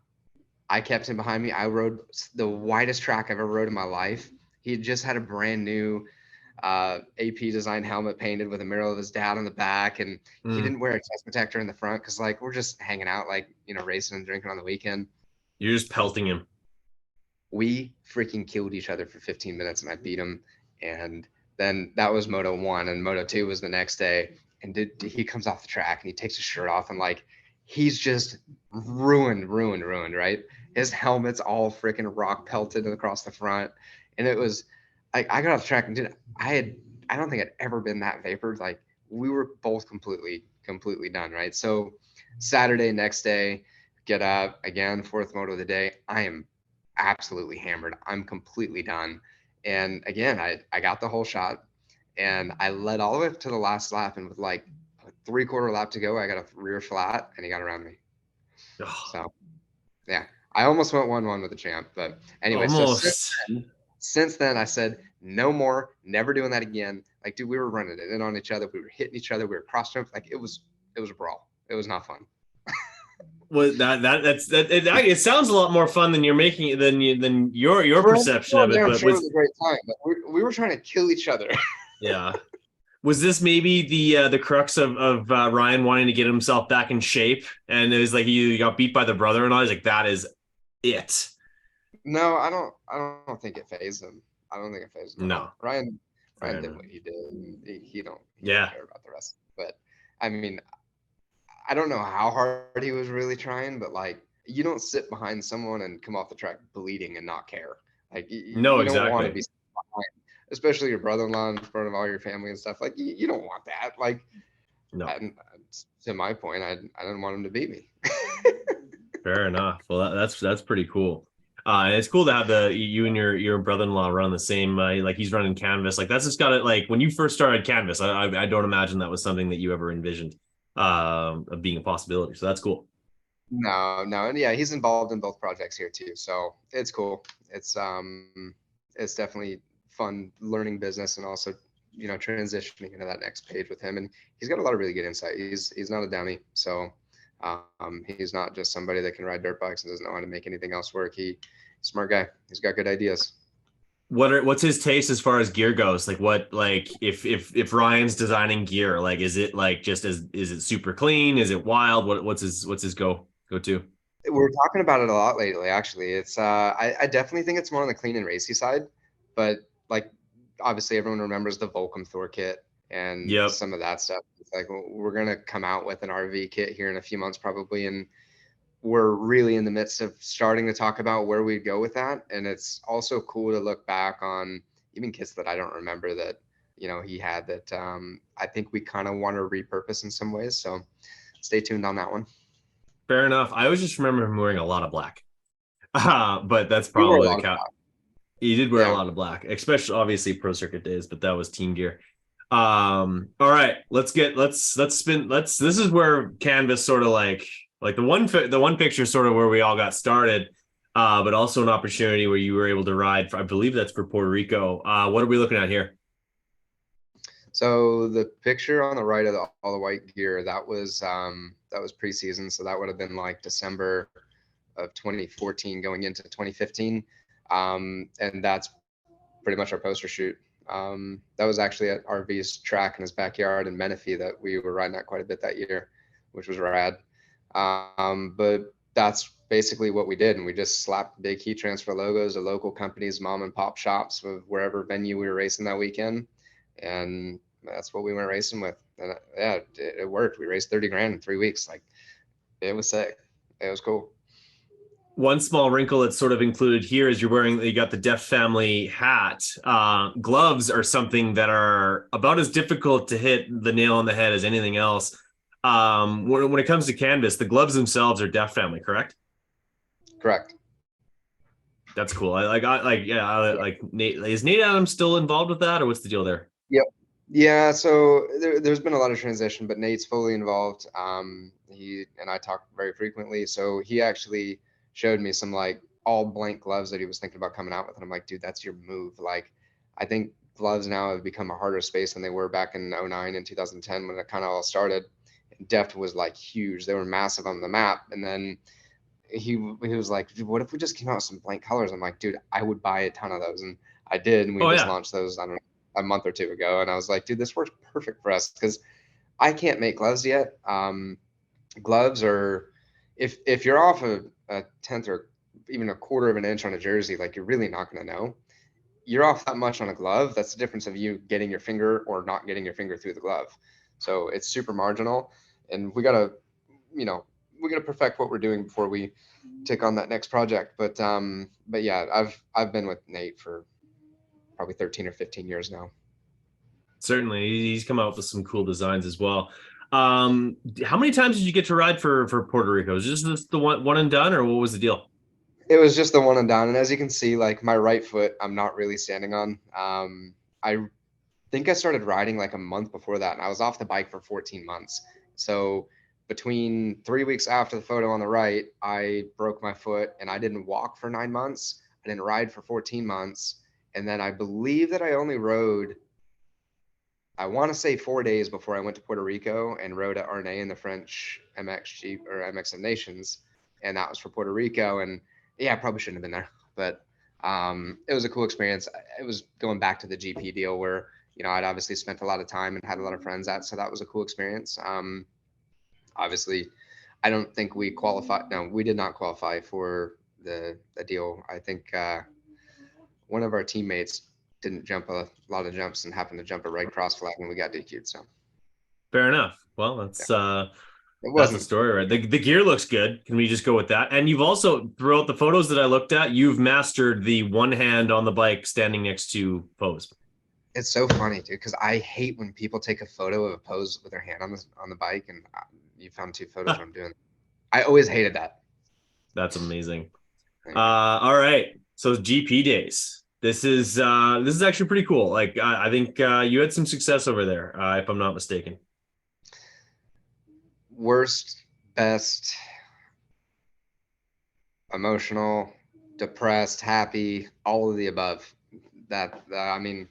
I kept him behind me. I rode the widest track I've ever rode in my life. He had just had a brand new AP design helmet painted with a mural of his dad on the back, and he didn't wear a chest protector in the front because like we're just hanging out, like, racing and drinking on the weekend. You're just pelting him. We freaking killed each other for 15 minutes, and I beat him. And then that was Moto 1, and Moto 2 was the next day. And he comes off the track and he takes his shirt off, and like he's just ruined, right? His helmet's all freaking rock pelted across the front. And it was like, I got off the track and I don't think I'd ever been that vapored. Like, we were both completely done, right? So Saturday, next day, get up again, fourth moto of the day. I am absolutely hammered. I'm completely done. And again, I got the whole shot and I led all the way up to the last lap. And with like a 3/4 lap to go, I got a rear flat and he got around me. Oh, So yeah, I almost went 1-1 with the champ. But anyway, so almost. since then, I said, no more, never doing that again. Like, dude, we were running it in on each other. We were hitting each other. We were cross jump. Like, it was a brawl. It was not fun. Well, it sounds a lot more fun than you're making it than your For perception of everyone it. there, I'm But sure it was a great time. But we were trying to kill each other. yeah, was this maybe the crux of Ryan wanting to get himself back in shape? And it was like he got beat by the brother-in-law. He's like, that is it. No, I don't think it phased him. I don't think it phased him at No, all. Ryan did enough. what he did. And he don't Yeah, care about the rest. But I mean, I don't know how hard he was really trying, but like, you don't sit behind someone and come off the track bleeding and not care. Like, no, you don't want to exactly. be behind, especially your brother-in-law in front of all your family and stuff. Like, you don't want that. Like, No, and to my point, I didn't want him to beat me. fair enough. Well, that's pretty cool. And it's cool to have you and your brother-in-law run the same. Like he's running canvas. Like that's just got it. Like when you first started canvas, I don't imagine that was something that you ever envisioned of being a possibility. So that's cool. No, and yeah, he's involved in both projects here too, so it's cool. It's definitely fun learning business and also transitioning into that next page with him. And he's got a lot of really good insight. He's not a dummy, so he's not just somebody that can ride dirt bikes and doesn't know how to make anything else work. He's a smart guy. He's got good ideas. What's his taste as far as gear goes? Like what like if Ryan's designing gear, like is it like just as is it super clean? Is it wild? What's his go to? We're talking about it a lot lately, actually. It's I definitely think it's more on the clean and racy side, but like obviously everyone remembers the Volcom Thor kit and Yep. some of that stuff. It's like we're gonna come out with an RV kit here in a few months probably, and we're really in the midst of starting to talk about where we'd go with that. And it's also cool to look back on even kits that I don't remember that he had that I think we kind of want to repurpose in some ways. So stay tuned on that one. Fair enough. I always just remember him wearing a lot of black. But that's We were a probably the lot of cat. He did wear a yeah. lot of black, especially obviously pro circuit days, but that was team gear. All right, let's spin. This is where canvas sort of like the one picture sort of where we all got started, but also an opportunity where you were able to ride for, I believe that's for Puerto Rico. What are we looking at here? So the picture on the right of all the white gear, that was preseason. So that would have been like December of 2014 going into 2015. And that's pretty much our poster shoot. That was actually at RV's track in his backyard in Menifee that we were riding at quite a bit that year, which was rad. But that's basically what we did. And we just slapped big heat transfer logos of local companies, mom and pop shops of wherever venue we were racing that weekend. And that's what we went racing with. And yeah, it worked. We raised 30 grand in 3 weeks. Like, it was sick. It was cool. One small wrinkle that's sort of included here is you got the Def family hat. Gloves are something that are about as difficult to hit the nail on the head as anything else. When it comes to canvas, the gloves themselves are Def family, correct? Correct. That's cool. Like Nate. Is Nate Adams still involved with that, or what's the deal there? Yep. Yeah. So there's been a lot of transition, but Nate's fully involved. He and I talk very frequently. So he actually showed me some like all blank gloves that he was thinking about coming out with. And I'm like, dude, that's your move. Like, I think gloves now have become a harder space than they were back in 09 and 2010 when it kind of all started. Deft was like huge. They were massive on the map. And then he was like, what if we just came out with some blank colors? I'm like, dude, I would buy a ton of those. And I did. And we Oh just yeah, launched those, I don't know, a month or two ago. And I was like, dude, this works perfect for us because I can't make gloves yet. Gloves are, if you're off a tenth or even a quarter of an inch on a jersey, like you're really not going to know. You're off that much on a glove. That's the difference of you getting your finger or not getting your finger through the glove. So it's super marginal. And we got to, we got to perfect what we're doing before we take on that next project. But yeah, I've been with Nate for probably 13 or 15 years now. certainly. He's come out with some cool designs as well. How many times did you get to ride for Puerto Rico? Was this the one and done, or what was the deal? It was just the one and done. And as you can see, like my right foot, I'm not really standing on. I think I started riding like a month before that, and I was off the bike for 14 months. So between 3 weeks after the photo on the right, I broke my foot and I didn't walk for 9 months. I didn't ride for 14 months. And then I believe that I only rode, I want to say 4 days before I went to Puerto Rico and rode at Arnay in the French MX or MX and Nations. And that was for Puerto Rico. And yeah, I probably shouldn't have been there, but it was a cool experience. It was going back to the GP deal where, I'd obviously spent a lot of time and had a lot of friends at, so that was a cool experience. Obviously, I don't think we qualified. No, we did not qualify for the deal. I think one of our teammates didn't jump a lot of jumps and happened to jump a red cross flag and we got DQ'd. So Fair enough. Well, yeah, it that's a wasn't. story, right? The gear looks good. Can we just go with that? And you've also, throughout the photos that I looked at, you've mastered the one hand on the bike standing next to pose. It's so funny, dude, because I hate when people take a photo of a pose with their hand on the bike, and you found two photos where I'm doing. I always hated that. That's amazing. Anyway, All right. So GP days. This is actually pretty cool. Like I think you had some success over there, if I'm not mistaken. worst, best, emotional, depressed, happy, all of the above. That I mean,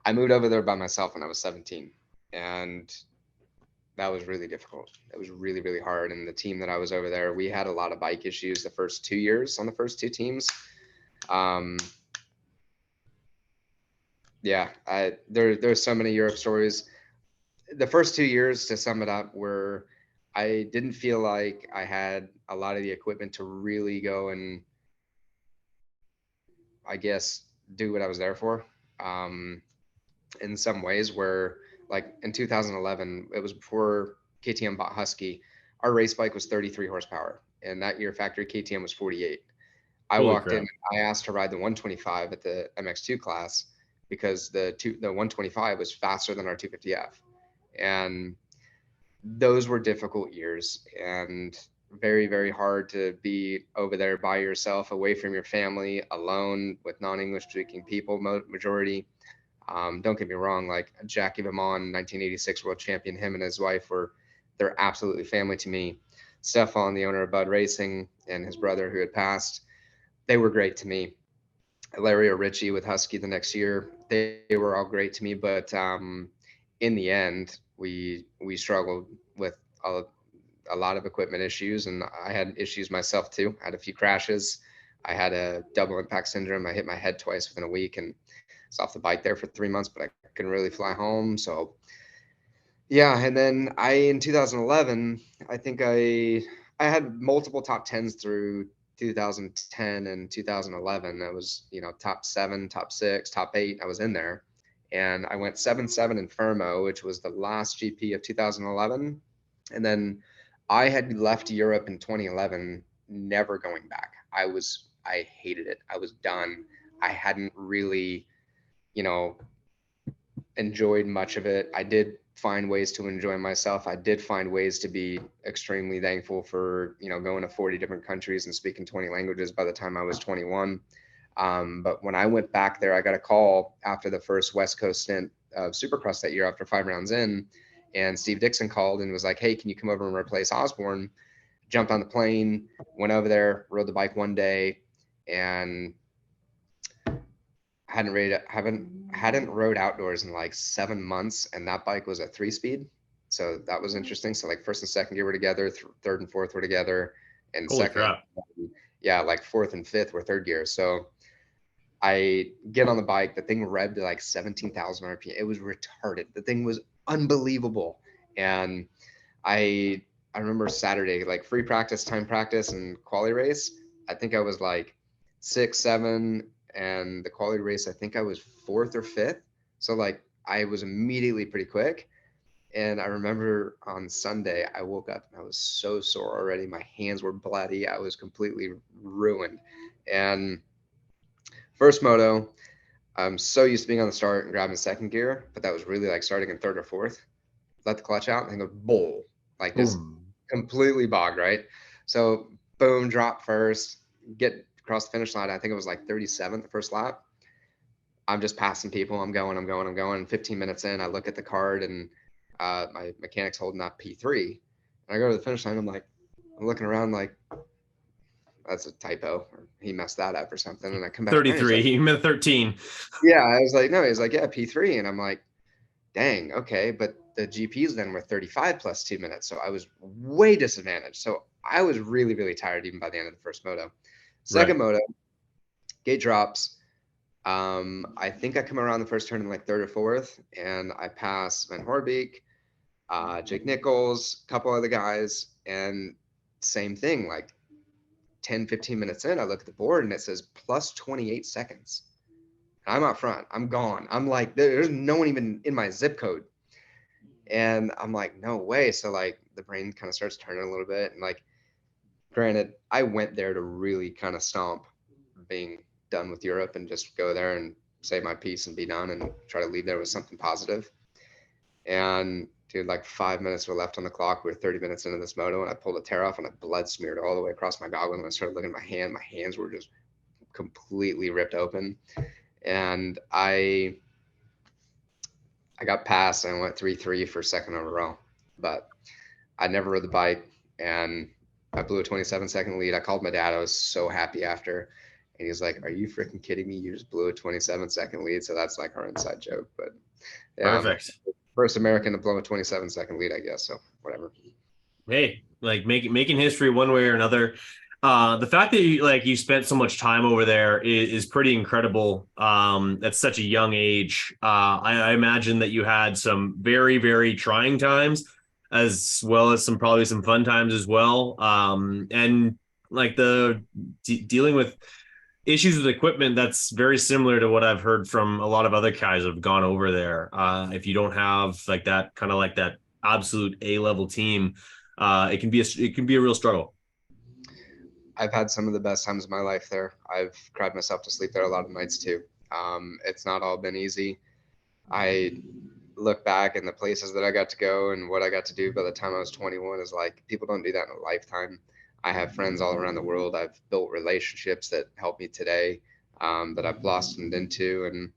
I moved over there by myself when I was 17, and that was really difficult. It was really, really hard. And the team that I was over there, we had a lot of bike issues the first 2 years on the first two teams. Um, yeah, there's so many Europe stories. The first 2 years, to sum it up, were I didn't feel like I had a lot of the equipment to really go and, I guess, do what I was there for. Um, in some ways, where like in 2011, it was before KTM bought Husky. Our race bike was 33 horsepower, and that year factory KTM was 48. I Holy walked in crap. and I asked to ride the 125 at the MX2 class because the 125 was faster than our 250F. And those were difficult years and very, very hard to be over there by yourself, away from your family, alone with non-English speaking people, majority. Don't get me wrong, like Jackie Vamon, 1986 world champion, him and his wife they're absolutely family to me. Stefan, the owner of Bud Racing, and his brother who had passed, they were great to me. Larry or Richie with Husky the next year, they were all great to me. But in the end, we struggled with a lot of equipment issues, and I had issues myself too. I had a few crashes. I had a double impact syndrome. I hit my head twice within a week, and was off the bike there for 3 months, but I couldn't really fly home. So yeah, and then in 2011, I think I had multiple top tens through 2010 and 2011. I was, top seven, top six, top eight. I was in there, and I went 7-7 in Fermo, which was the last GP of 2011. And then I had left Europe in 2011, never going back. I hated it. I was done. I hadn't really, you know, enjoyed much of it. I did find ways to enjoy myself. I did find ways to be extremely thankful for, going to 40 different countries and speaking 20 languages by the time I was 21. But when I went back there, I got a call after the first West Coast stint of Supercross that year after 5 rounds in. And Steve Dixon called and was like, "Hey, can you come over and replace Osborne?" Jumped on the plane, went over there, rode the bike one day, and hadn't rode outdoors in like 7 months, and that bike was a 3-speed, so that was interesting. So like first and second gear were together, third and fourth were together, and Holy second, crap. yeah, like fourth and fifth were third gear. So I get on the bike, the thing revved to like 17,000 RPM. It was retarded. The thing was unbelievable, and I remember Saturday, like free practice, time practice, and quali race. I think I was like 6-7, and the quality race, I think I was fourth or fifth. So like I was immediately pretty quick. And I remember on Sunday, I woke up and I was so sore already. My hands were bloody. I was completely ruined. And first moto, I'm so used to being on the start and grabbing second gear, but that was really like starting in third or fourth. let the clutch out, and go bowl, like just Boom. completely bogged, right? So boom, drop first, get across the finish line. I think it was like 37th the first lap. I'm just passing people. I'm going. 15 minutes in, I look at the card, and my mechanic's holding up P3. And I go to the finish line. I'm looking around like, that's a typo, or he messed that up or something. And I come back around. He's 33. like, He meant 13. yeah. I was like, no. He's like, yeah, P3. And I'm like, dang, okay. But the GPs then were 35 plus 2 minutes. So I was way disadvantaged. So I was really, really tired even by the end of the first moto. Right. Second moto, gate drops. I think I come around the first turn in like third or fourth, and I pass Van Horbeek, Jake Nichols, a couple other guys, and same thing, like 10, 15 minutes in, I look at the board and it says plus 28 seconds. I'm out front. I'm gone. I'm like, there's no one even in my zip code. And I'm like, no way. So like the brain kind of starts turning a little bit. And like, granted, I went there to really kind of stomp being done with Europe and just go there and say my piece and be done and try to leave there with something positive. And dude, like 5 minutes were left on the clock. We were 30 minutes into this moto, and I pulled a tear off, and I blood smeared all the way across my goggles. And I started looking at my hand. My hands were just completely ripped open. And I got past and I went 3-3 for second in a row. But I never rode the bike, and I blew a 27-second lead. I called my dad. I was so happy after. And he's like, "Are you freaking kidding me? You just blew a 27-second lead." So that's like our inside joke. But yeah, Perfect. first American to blow a 27-second lead, I guess. So whatever. Hey, like making history one way or another. The fact that you spent so much time over there is pretty incredible. At such a young age. I imagine that you had some very, very trying times, as well as probably some fun times as well. And like dealing with issues with equipment, that's very similar to what I've heard from a lot of other guys that have gone over there. If you don't have like that kind of like that absolute A-level team, it can be a real struggle. I've had some of the best times of my life there. I've cried myself to sleep there a lot of nights too. It's not all been easy. I look back and the places that I got to go and what I got to do by the time I was 21 is like, people don't do that in a lifetime. I have friends all around the world. I've built relationships that help me today, that I've blossomed into. And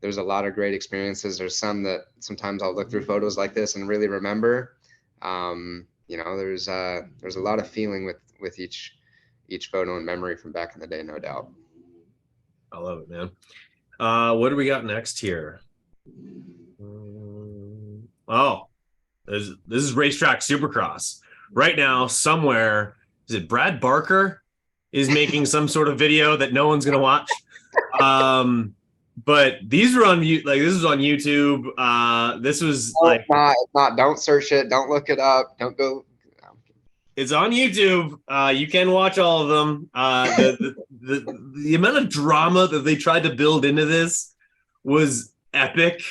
there's a lot of great experiences. There's some that sometimes I'll look through photos like this and really remember. There's a lot of feeling with each photo and memory from back in the day, no doubt. I love it, man. What do we got next here? Oh, this is Racetrack Supercross. Right now, somewhere, is it Brad Barker is making some sort of video that no one's gonna watch. But these were on this was on YouTube. This was Not. Don't search it. Don't look it up. Don't go. It's on YouTube. You can watch all of them. The amount of drama that they tried to build into this was epic.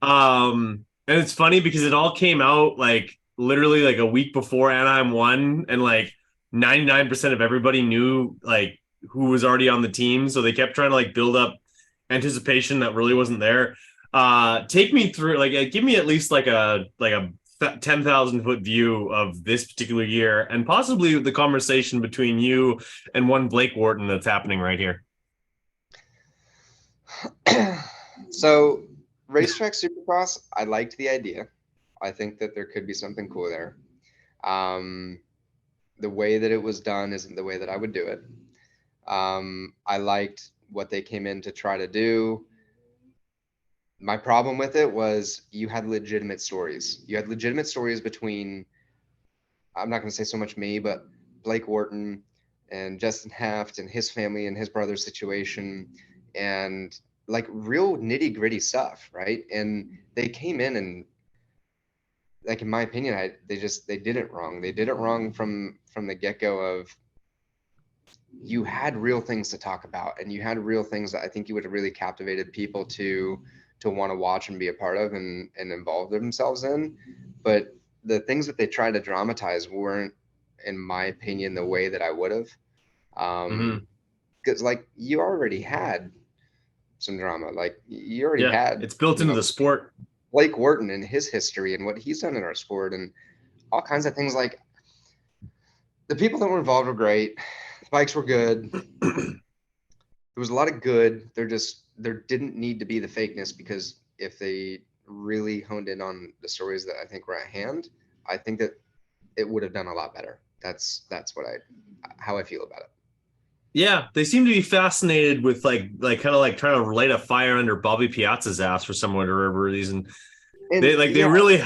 And it's funny because it all came out like literally like a week before Anaheim won, and like 99% of everybody knew like who was already on the team. So they kept trying to like build up anticipation that really wasn't there. Take me through, like, give me at least like a 10,000 foot view of this particular year, and possibly the conversation between you and one Blake Wharton that's happening right here. So Racetrack Supercross, I liked the idea. I think that there could be something cool there. The way that it was done isn't the way that I would do it. I liked what they came in to try to do. My problem with it was you had legitimate stories. You had legitimate stories between, I'm not going to say so much me, but Blake Wharton and Justin Heft and his family and his brother's situation, and like real nitty gritty stuff, right? And they came in and, like, in my opinion, they did it wrong. They did it wrong from the get go. Of, you had real things to talk about, and you had real things that I think you would have really captivated people to want to watch and be a part of and involve themselves in. But the things that they tried to dramatize weren't, in my opinion, the way that I would have. Because like, you already had some drama. Like, you already had, it's built into the sport. Blake Wharton and his history and what he's done in our sport and all kinds of things. Like, the people that were involved were great. The bikes were good. There was a lot of good. There didn't need to be the fakeness, because if they really honed in on the stories that I think were at hand, I think that it would have done a lot better. That's how I feel about it. Yeah, they seem to be fascinated with like kind of like trying to light a fire under Bobby Piazza's ass for some whatever reason. And They really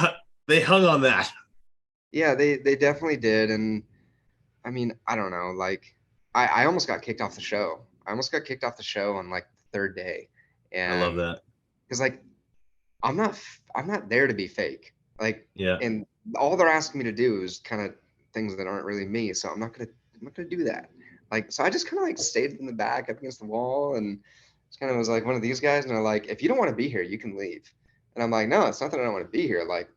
they hung on that. Yeah, they definitely did. And I mean, I don't know, like I almost got kicked off the show. I almost got kicked off the show on like the third day. I love And that. because like I'm not there to be fake. Like, Yeah. and all they're asking me to do is kind of things that aren't really me. So I'm not gonna do that. Like, so I just kind of like stayed in the back up against the wall, and it's kind of was like one of these guys, and they're like, if you don't want to be here, you can leave. And I'm like, no, it's not that I don't want to be here. Like,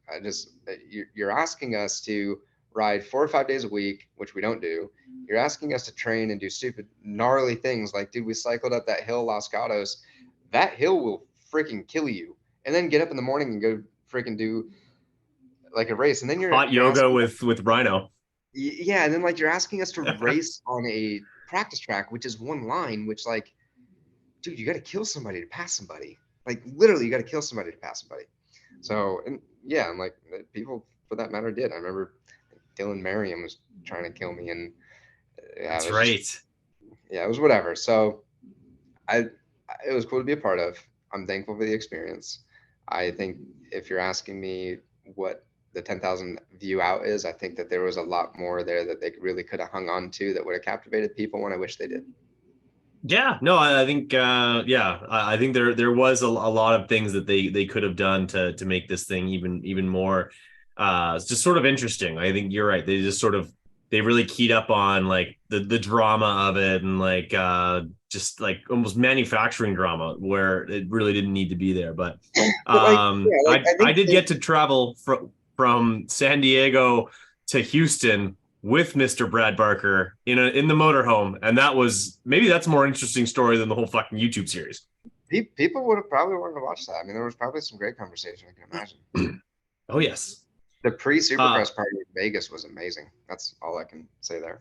you're asking us to ride 4 or 5 days a week, which we don't do. You're asking us to train and do stupid, gnarly things. Like, dude, we cycled up that hill, Los Gatos. That hill will freaking kill you. And then get up in the morning and go freaking do like a race. And then Hot you're yoga asking, with Rhino. yeah, and then like you're asking us to race on a practice track, which is one line, which like, dude, you got to kill somebody to pass somebody. Like, literally, you got to kill somebody to pass somebody. So, and yeah, and like people for that matter did. I remember Dylan Merriam was trying to kill me, and yeah, That's it was right. just, yeah, it was whatever. So it was cool to be a part of. I'm thankful for the experience. I think if you're asking me what the 10,000 view out is, I think that there was a lot more there that they really could have hung on to that would have captivated people, when I wish they did. Yeah, no, I think yeah, I think there was a lot of things that they could have done to make this thing even more just sort of interesting. I think you're right. They just sort of they really keyed up on like the drama of it, and like just like almost manufacturing drama where it really didn't need to be there. But But like, yeah, like I I think did get to travel from San Diego to Houston with Mr. Brad Barker in the motorhome, and that's a more interesting story than the whole fucking YouTube series. people would have probably wanted to watch that. I mean, there was probably some great conversation, I can imagine. Oh yes. The Uh pre-Supercross party in Vegas was amazing. That's all I can say there.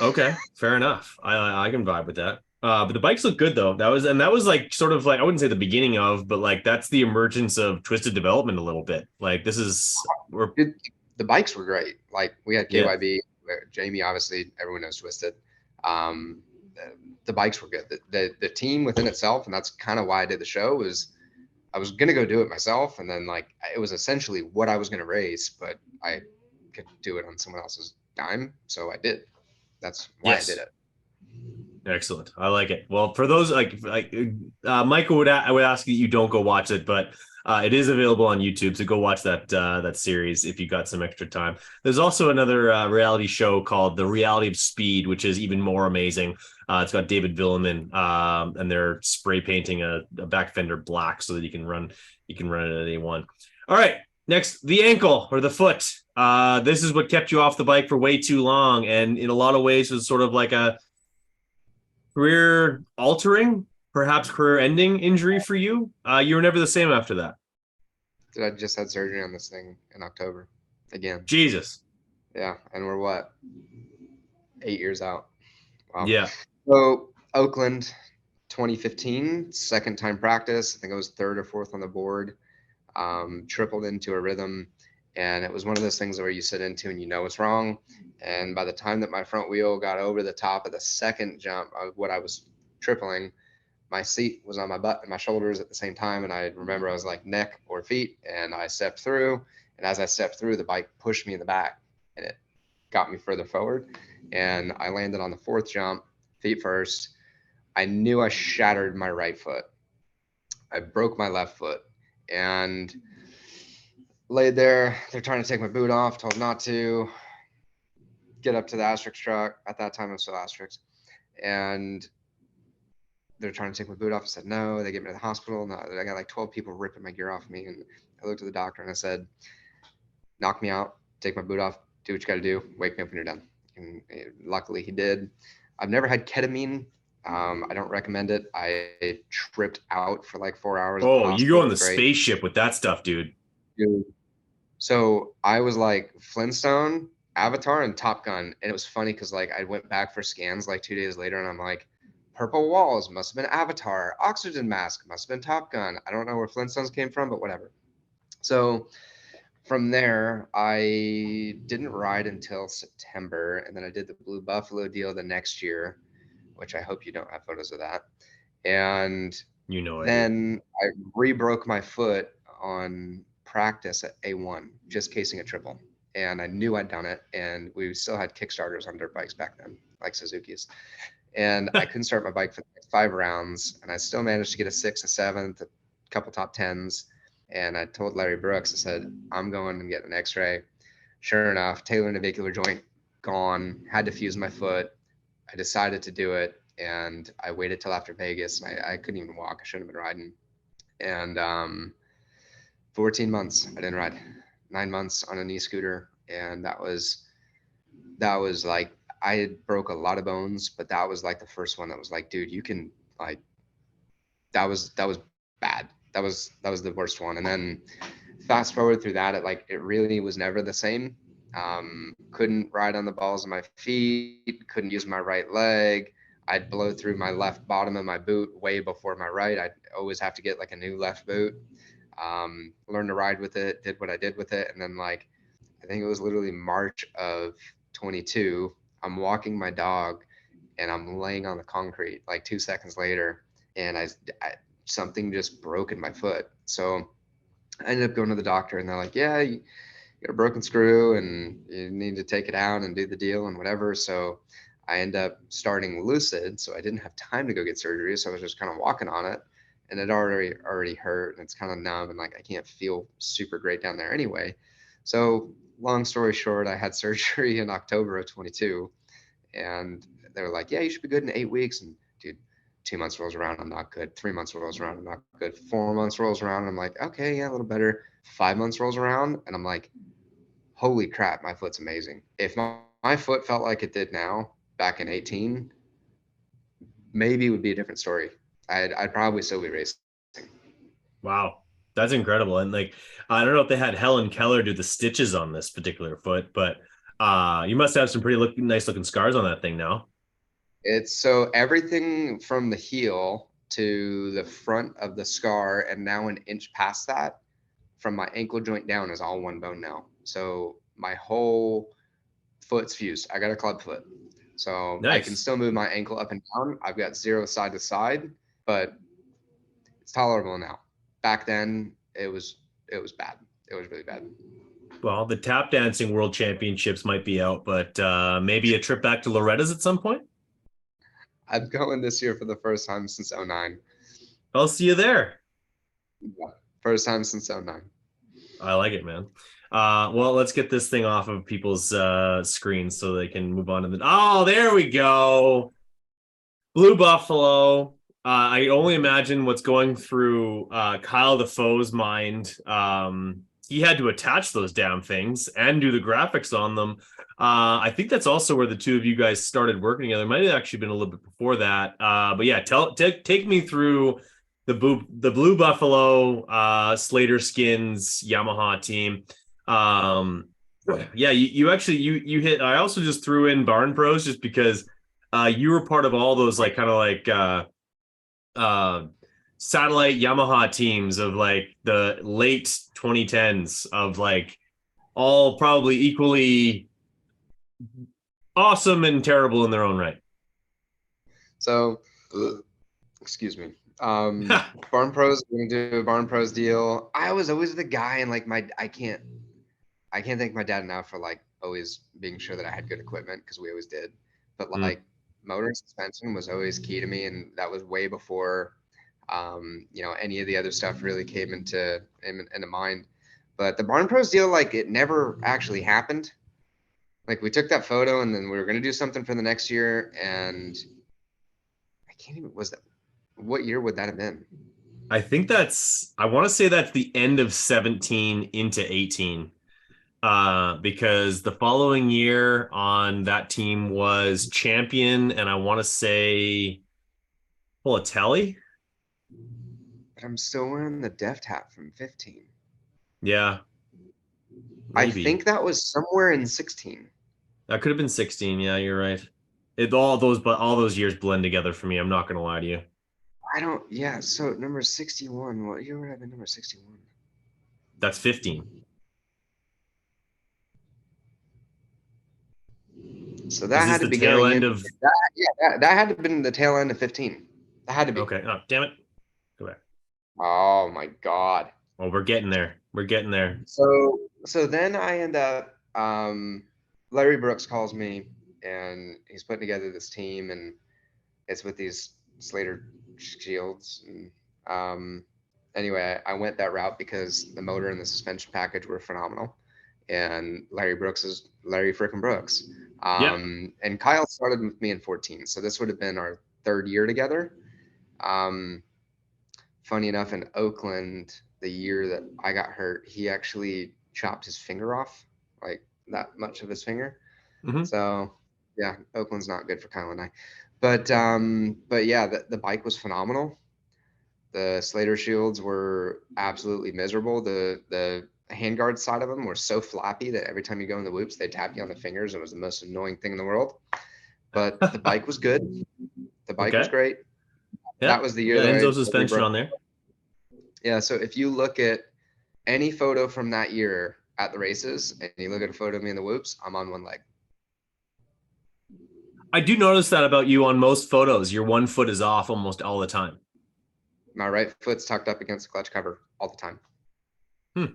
okay, fair enough. I can vibe with that. But the bikes look good though. That was like sort of like I wouldn't say the beginning of, but like that's the emergence of Twisted Development a little bit. Like this is we're Dude, the bikes were great. Like, we had yeah. KYB, Jamie, obviously everyone knows Twisted. Um, the bikes were good. The team within itself, and that's kind of why I did the show, was I was gonna go do it myself, and then like it was essentially what I was gonna race, but I could do it on someone else's dime, so I did. That's why I did Yes. it. Excellent. I like it. Well, for those Michael I would ask that you don't go watch it, but it is available on YouTube. So go watch that series if you got some extra time. There's also another reality show called The Reality of Speed, which is even more amazing. It's got David Villeman, and they're spray painting a back fender black so that you can run it at A1. All right. Next, the ankle or the foot. This is what kept you off the bike for way too long, and in a lot of ways was sort of like a career altering, perhaps career ending injury for you. You were never the same after that. Dude, I just had surgery on this thing in October again. Jesus. Yeah, and we're what, 8 years out. Wow. Yeah. So Oakland, 2015, second time practice. I think I was third or fourth on the board. Tripled into a rhythm, and it was one of those things where you sit into and you know what's wrong. And by the time that my front wheel got over the top of the second jump of what I was tripling, my seat was on my butt and my shoulders at the same time. And I remember I was like neck or feet, and I stepped through. And as I stepped through, the bike pushed me in the back, and it got me further forward. And I landed on the fourth jump, feet first. I knew I shattered my right foot. I broke my left foot, and laid there. They're trying to take my boot off, told not to. Get up to the Asterix truck. At that time, it was still Asterix. And they're trying to take my boot off. I said no. They get me to the hospital. No, I got like 12 people ripping my gear off me. And I looked at the doctor and I said, knock me out, take my boot off, do what you got to do, wake me up when you're done. And luckily he did. I've never had ketamine I don't recommend it. I tripped out for like 4 hours at the Oh, you go hospital. on It the was great. spaceship with that stuff, dude. Dude. So I was like Flintstone, Avatar, and Top Gun. And it was funny because like I went back for scans like 2 days later and I'm like, purple walls must have been Avatar. Oxygen mask must have been Top Gun. I don't know where Flintstones came from, but whatever. So from there, I didn't ride until September. And then I did the Blue Buffalo deal the next year, which I hope you don't have photos of that. And You know I do. then I re-broke my foot on practice at A1, just casing a triple. And I knew I'd done it. And we still had Kickstarters on dirt bikes back then, like Suzuki's. And I couldn't start my bike for the next 5 rounds. And I still managed to get a sixth, a seventh, a couple top tens. And I told Larry Brooks, I said, I'm going and get an x-ray. Sure enough, talar navicular joint gone, had to fuse my foot. I decided to do it, and I waited till after Vegas, and I couldn't even walk. I shouldn't have been riding. And 14 months I didn't ride. 9 months on a knee scooter, and that was like I had broke a lot of bones, but that was like the first one that was like, dude, you can like that was bad. That was the worst one. And then fast forward through that, it really was never the same. Couldn't ride on the balls of my feet, couldn't use my right leg. I'd blow through my left bottom of my boot way before my right. I'd always have to get like a new left boot. Learned to ride with it, did what I did with it. And then like, I think it was literally March of 22. I'm walking my dog and I'm laying on the concrete like 2 seconds later. And something just broke in my foot. So I ended up going to the doctor and they're like, yeah, you got a broken screw and you need to take it out and do the deal and whatever. So I end up starting Lucid. So I didn't have time to go get surgery. So I was just kind of walking on it and it already hurt and it's kind of numb and like I can't feel super great down there anyway. So long story short, I had surgery in October of 22 and they were like, yeah, you should be good in 8 weeks. And dude, 2 months rolls around, I'm not good. 3 months rolls around, I'm not good. 4 months rolls around, and I'm like, okay, yeah, a little better. 5 months rolls around, and I'm like, holy crap, my foot's amazing. If my foot felt like it did now back in 18, maybe it would be a different story. I'd probably still be racing. Wow. That's incredible. And like, I don't know if they had Helen Keller do the stitches on this particular foot, but you must have some pretty nice looking scars on that thing now. It's so everything from the heel to the front of the scar, and now an inch past that, from my ankle joint down, is all one bone now. So my whole foot's fused. I got a club foot. So I can Nice. still move my ankle up and down. I've got zero side to side, but it's tolerable now. Back then it was bad. It was really bad. Well, the tap dancing world championships might be out, but maybe a trip back to Loretta's at some point. I'm going this year for the first time since '09. I'll see you there. Yeah. First time since '09. I like it, man. Well, let's get this thing off of people's screens so they can move on to the. Oh, there we go. Blue Buffalo. I only imagine what's going through Kyle Defoe's mind. He had to attach those damn things and do the graphics on them. I think that's also where the two of you guys started working together. It might have actually been a little bit before that. But yeah, take me through the Blue Buffalo Slater Skins Yamaha team. Yeah, you actually you hit. I also just threw in Barn Pros just because you were part of all those like kind of like satellite Yamaha teams of like the late 2010s of like all probably equally awesome and terrible in their own right. So, excuse me. Barn Pros, we're gonna do a Barn Pros deal. I was always the guy, and like I can't thank my dad enough for like always being sure that I had good equipment because we always did. But like motor and suspension was always key to me, and that was way before any of the other stuff really came into mind. But the Barn Pros deal, like it never actually happened. Like we took that photo and then we were gonna do something for the next year, and I can't even what year would that have been? I think I want to say that's the end of 17 into 18. Because the following year on that team was champion, and I want to say Politelli? But I'm still wearing the Deft hat from 15. Yeah, I maybe. think that was somewhere in 16. That could have been 16. Yeah, you're right. But all those years blend together for me. I'm not gonna lie to you. I don't, yeah. So number 61, what year would have been number 61? That's 15. So Is that this had to the be tail going end in. of? That had to have been the tail end of 15. That had to be. Okay. Oh, damn it. Go back. Oh my God. Well, we're getting there. We're getting there. So then I end up, Larry Brooks calls me and he's putting together this team, and it's with these Slater shields. And, anyway, I went that route because the motor and the suspension package were phenomenal. And Larry Brooks is Larry frickin' Brooks. Yep. And Kyle started with me in 14. So this would have been our third year together. Um, Funny enough, in Oakland, the year that I got hurt, he actually chopped his finger off, like that much of his finger. Hmm. So yeah, Oakland's not good for Kyle and I. But yeah, the bike was phenomenal. The Slater shields were absolutely miserable. The handguard side of them were so flappy that every time you go in the whoops, they tap you on the fingers. It was the most annoying thing in the world. But the bike was good. The bike was Okay. great. That Yeah. was the year Yeah. that Enzo I suspension broke. on there. Yeah, so if you look at any photo from that year at the races and you look at a photo of me in the whoops, I'm on one leg. I do notice that about you on most photos. Your one foot is off almost all the time. My right foot's tucked up against the clutch cover all the time. Hmm.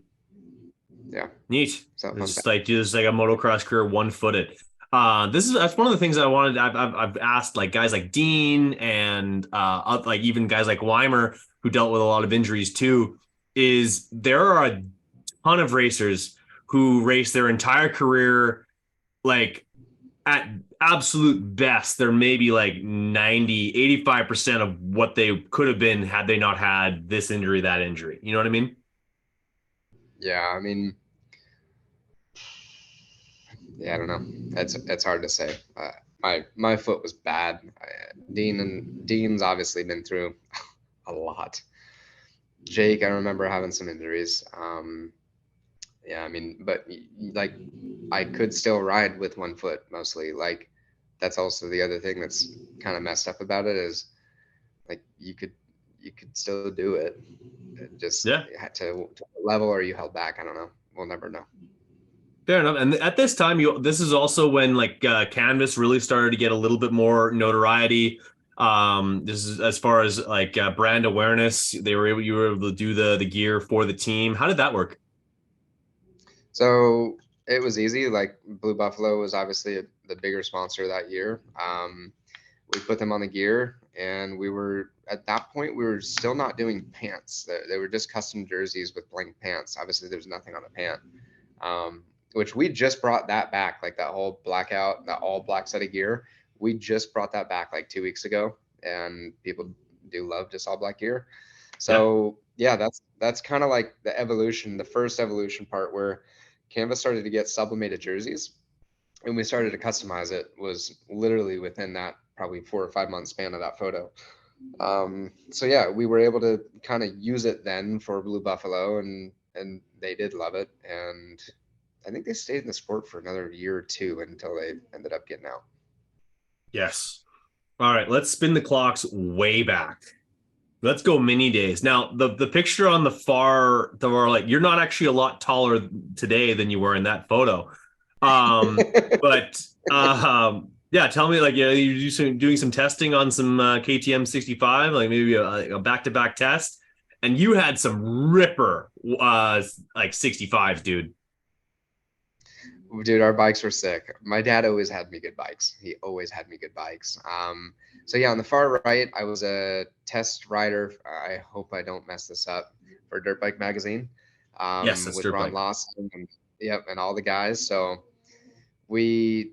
Yeah. Neat. So fun It's fact. just like a motocross career one footed. That's one of the things I wanted. I've asked like guys like Dean and like even guys like Weimer who dealt with a lot of injuries too. Is there are a ton of racers who race their entire career like at absolute best they're maybe like 90, 85% of what they could have been had they not had this injury, that injury. You know what I mean? Yeah, I mean, yeah, I don't know. It's hard to say. My foot was bad. Dean's obviously been through a lot. Jake, I remember having some injuries. Yeah, I mean, but like I could still ride with one foot mostly. Like that's also the other thing that's kind of messed up about it is like you could still do it. It just Yeah. had to level or you held back. I don't know. We'll never know. Fair enough. And at this time, this is also when like Canvas really started to get a little bit more notoriety. This is as far as like brand awareness. You were able to do the gear for the team. How did that work? So it was easy. Like Blue Buffalo was obviously the bigger sponsor that year. We put them on the gear, and we were at that point we were still not doing pants. They were just custom jerseys with blank pants. Obviously, there's nothing on the pant. Which we just brought that back, like that whole blackout, that all black set of gear. We just brought that back like 2 weeks ago, and people do love just all black gear. Yeah. So yeah, that's kind of like the evolution, the first evolution part where Canvas started to get sublimated jerseys, and we started to customize it. Was literally within that probably 4 or 5 month span of that photo. So yeah, we were able to kind of use it then for Blue Buffalo, and they did love it, and I think they stayed in the sport for another year or two until they ended up getting out. Yes. All right. Let's spin the clocks way back. Let's go mini days. Now, the picture on the far like you're not actually a lot taller today than you were in that photo. But yeah, tell me like you're doing some testing on some KTM 65, like maybe a back-to-back test, and you had some ripper like 65s, dude. Dude, our bikes were sick. My dad always had me good bikes. He always had me good bikes. So yeah, on the far right, I was a test rider. I hope I don't mess this up for Dirt Bike Magazine, Yes, that's with dirt Ron bike. Lawson and yep, and all the guys. So we'd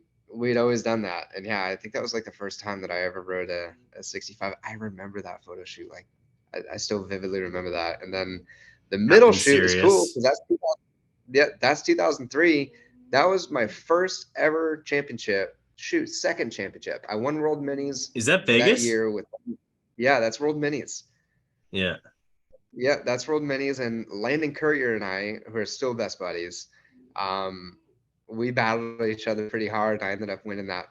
always done that, and yeah, I think that was like the first time that I ever rode a 65. I remember that photo shoot. Like I still vividly remember that. And then the middle Captain shoot is cool Serious. because that's 2003. That was my first ever championship. Shoot, second championship. I won World Minis Is that that Vegas? year with Yeah, that's World Minis. Yeah. Yeah, that's World Minis. And Landon Courier and I, who are still best buddies, um, we battled each other pretty hard. I ended up winning that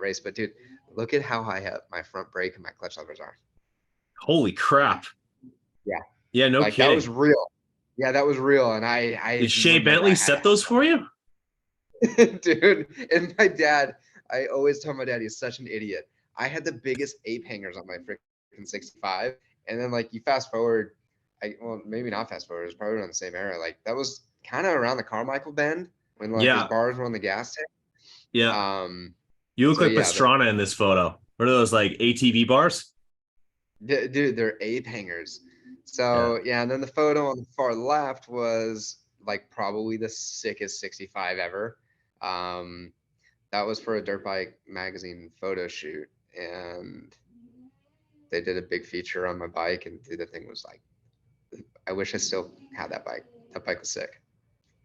race. But dude, look at how high up my front brake and my clutch levers are. Holy crap. Yeah, Yeah, no like that was kidding. real. Yeah, that was real. And I Did Shea remember Bentley I had set those for you? dude. And my dad, I always tell my dad he's such an idiot. I had the biggest ape hangers on my freaking 65. And then like you fast forward, well, maybe not fast forward, it's probably around the same era. Like that was kind of around the Carmichael bend when like his Yeah. bars were on the gas tank. Yeah. Um, You look so like yeah, Pastrana in this photo. What are those like ATV bars? dude, they're ape hangers. Yeah. So yeah, and then the photo on the far left was like probably the sickest 65 ever. Um, that was for a dirt bike magazine photo shoot, and they did a big feature on my bike, and the thing was like, I wish I still had that bike. That bike was sick.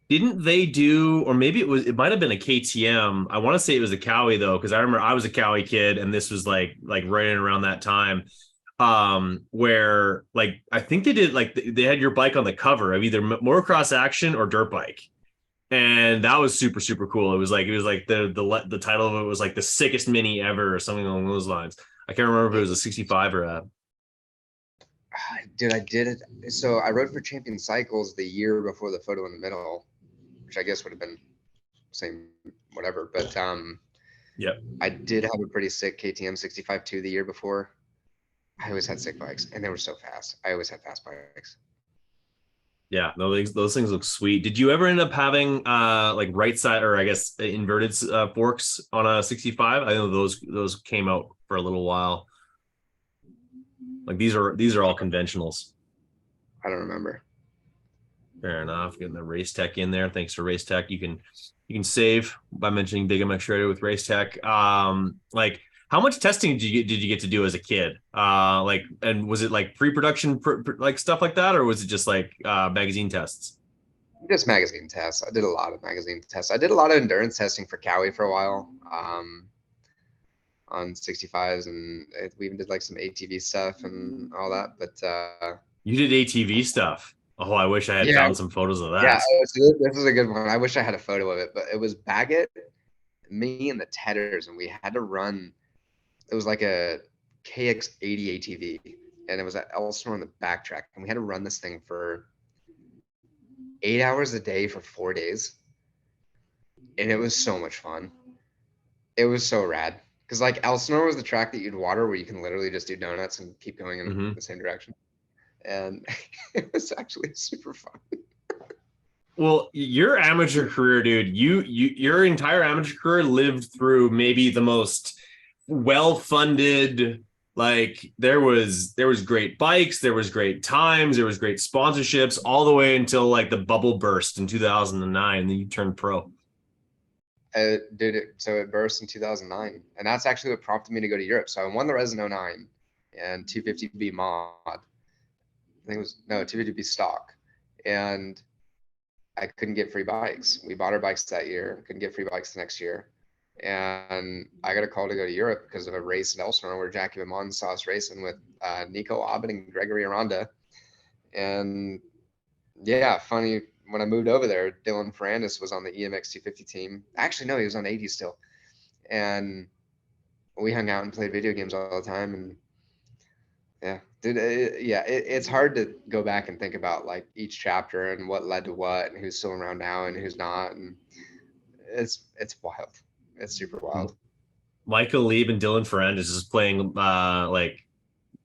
Didn't they do, or maybe it might have been a KTM. I want to say it was a Cowie though, because I remember I was a Cowie kid, and this was like right in around that time. Where like I think they did like they had your bike on the cover of either motocross action or dirt bike. And that was super super cool. It was like the title of it was like the sickest mini ever or something along those lines. I can't remember if it was a 65 or a. Dude, I did it. So I rode for Champion Cycles the year before the photo in the middle, which I guess would have been same whatever. But Yeah. I did have a pretty sick KTM 65 too the year before. I always had sick bikes, and they were so fast. I always had fast bikes. Yeah, those things look sweet. Did you ever end up having like right side or I guess inverted forks on a 65? I know those came out for a little while. Like these are all conventionals. I don't remember. Fair enough. Getting the Race Tech in there. Thanks to Race Tech. You can save by mentioning Big MX Shredder with Race Tech. Like how much testing did you get to do as a kid? Like and was it like pre-production like stuff like that, or was it just like magazine tests? Just magazine tests. I did a lot of magazine tests. I did a lot of endurance testing for Cowie for a while, on 65s, and we even did like some ATV stuff and all that. But You did ATV stuff. Oh, I wish I had yeah, found some photos of yeah, that. this is a good one. I wish I had a photo of it, but it was Baggett, me, and the Tedders, and we had to run. It was like a KX80 ATV, and it was at Elsinore on the backtrack, and we had to run this thing for 8 hours a day for 4 days, and it was so much fun. It was so rad because like Elsinore was the track that you'd water where you can literally just do donuts and keep going in Mm-hmm. the same direction, and it was actually super fun. Well, your amateur career, dude, your entire amateur career lived through maybe the most well-funded, like there was great bikes, there was great times, there was great sponsorships, all the way until like the bubble burst in 2009, and then you turned pro. So it burst in 2009, and that's actually what prompted me to go to Europe. So I won the Res in 09 and 250B mod. I think it was no 250B stock, and I couldn't get free bikes. We bought our bikes that year, couldn't get free bikes the next year. And I got a call to go to Europe because of a race in Elsinore where Jackie Mamon saw us racing with Nico Aubin and Gregory Aranda. And yeah, funny, when I moved over there, Dylan Ferrandis was on the EMX 250 team. Actually, no, he was on 80 still. And we hung out and played video games all the time. And yeah, dude, it's hard to go back and think about like each chapter and what led to what and who's still around now and who's not. And it's wild. It's super wild. Michael Leib and Dylan Ferrandis is just playing like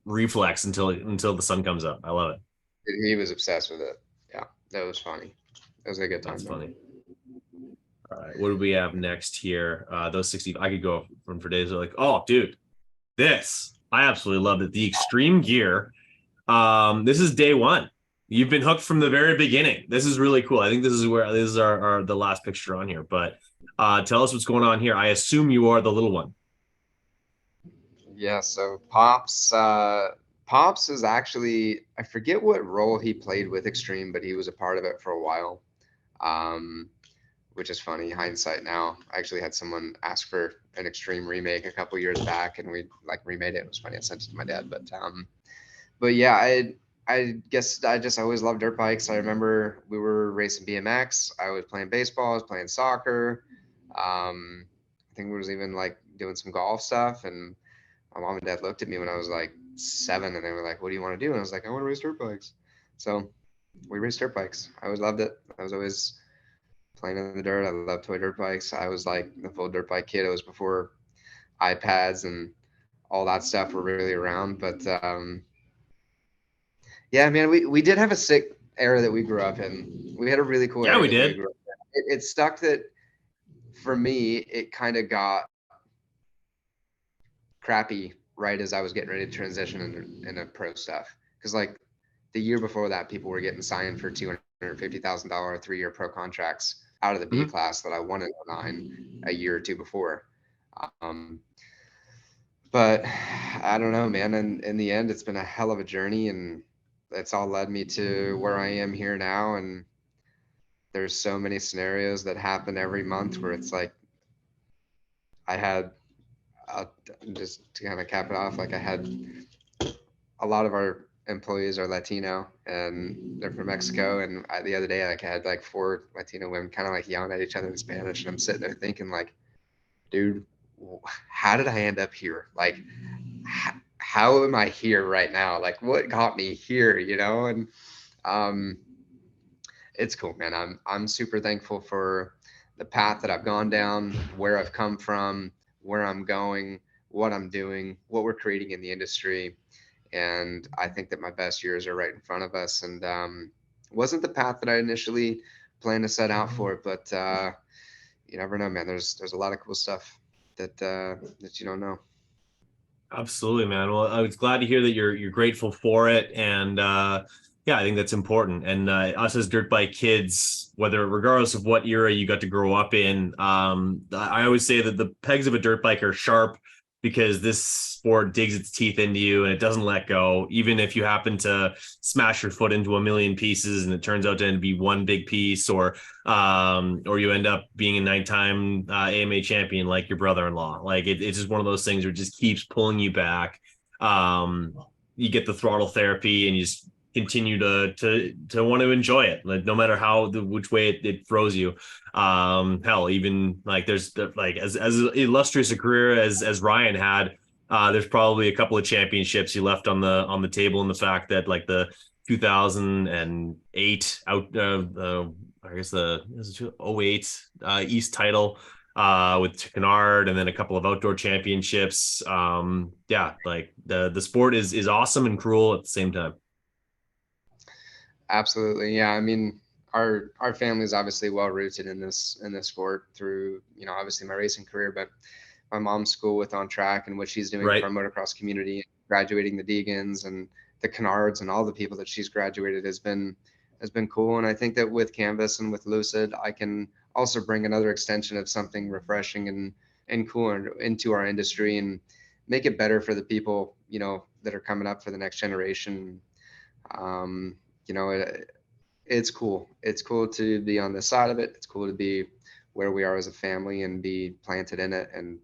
reflex until the sun comes up. I love it. He was obsessed with it. Yeah, that was funny. It was a good time. That's funny. All right, what do we have next here? Those 60, I could go from for days. They're like, oh, dude, this I absolutely loved it. The extreme gear. This is day one. You've been hooked from the very beginning. This is really cool. I think this is our the last picture on here. But tell us what's going on here. I assume you are the little one. Yeah, so Pops is actually, I forget what role he played with Extreme, but he was a part of it for a while. Um, which is funny hindsight now. I actually had someone ask for an extreme remake a couple years back, and we like remade it. It was funny. I sent it to my dad, but yeah, I guess I just always loved dirt bikes. I remember we were racing BMX. I was playing baseball. I was playing soccer. I think we was even like doing some golf stuff. And my mom and dad looked at me when I was like 7, and they were like, "What do you want to do?" And I was like, "I want to race dirt bikes." So we raced dirt bikes. I always loved it. I was always playing in the dirt. I love toy dirt bikes. I was like the full dirt bike kid. It was before iPads and all that stuff were really around. But yeah, man, we did have a sick era that we grew up in. We had a really cool Yeah, era we that we did. grew up in. It stuck that for me, it kind of got crappy right as I was getting ready to transition into pro stuff. Because like the year before that, people were getting signed for $250,000 3-year pro contracts out of the B Mhm. class that I won in '09 a year or two before. Um, but I don't know, man. And in the end, it's been a hell of a journey, and it's all led me to where I am here now. And there's so many scenarios that happen every month where it's like I had, just to kind of cap it off, like I had a lot of our employees are Latino and they're from Mexico. And the other day, like I had like 4 Latino women kind of like yelling at each other in Spanish, and I'm sitting there thinking, like, dude, how did I end up here? Like, how am I here right now? Like, what got me here? And um, it's cool, man. I'm super thankful for the path that I've gone down, where I've come from, where I'm going, what I'm doing, what we're creating in the industry. And I think that my best years are right in front of us. And wasn't the path that I initially planned to set out for, but you never know, man. There's a lot of cool stuff that you don't know. Absolutely, man. Well, I was glad to hear that you're grateful for it, and yeah, I think that's important. And us as dirt bike kids, whether regardless of what era you got to grow up in, I always say that the pegs of a dirt bike are sharp because this sport digs its teeth into you and it doesn't let go. Even if you happen to smash your foot into a million pieces and it turns out to be one big piece, or you end up being a 9-time AMA champion like your brother-in-law. Like it's just one of those things where it just keeps pulling you back. You get the throttle therapy and you just continue to want to enjoy it, like no matter which way it throws you. Hell, even like there's like as illustrious a career as Ryan had, there's probably a couple of championships he left on the table, in the fact that like the 2008 I guess the '08 East title with Canard, and then a couple of outdoor championships. Yeah, like the sport is awesome and cruel at the same time. Absolutely. Yeah. I mean, our family is obviously well rooted in this sport through, obviously my racing career, but my mom's school with On Track and what she's doing for Right. our motocross community, graduating the Deegans and the Canards and all the people that she's graduated has been cool. And I think that with Canvas and with Lucid, I can also bring another extension of something refreshing and cool into our industry and make it better for the people, that are coming up for the next generation. Um, it's cool. It's cool to be on this side of it. It's cool to be where we are as a family and be planted in it. And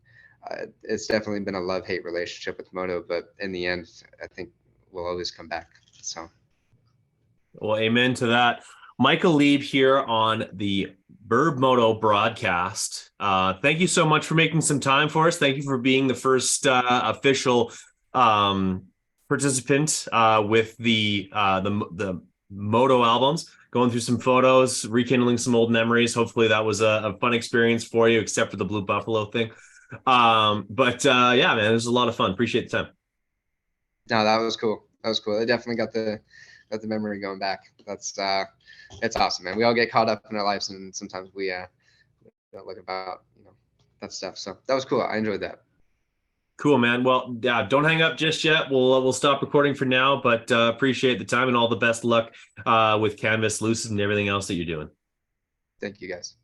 it's definitely been a love-hate relationship with Moto, but in the end, I think we'll always come back. So Well, amen to that. Michael Leib here on the Vurbmoto broadcast. Thank you so much for making some time for us. Thank you for being the first official um, participant with the Moto albums. Going through some photos, rekindling some old memories. Hopefully, that was a fun experience for you, except for the Blue Buffalo thing. But yeah, man, it was a lot of fun. Appreciate the time. no, that was cool. That was cool. I definitely got the memory going back. It's awesome, man. We all get caught up in our lives, and sometimes we don't look about that stuff. So that was cool. I enjoyed that. Cool, man. Well, yeah, don't hang up just yet. We'll stop recording for now, but appreciate the time and all the best luck with Canvas, Lucid, and everything else that you're doing. Thank you, guys.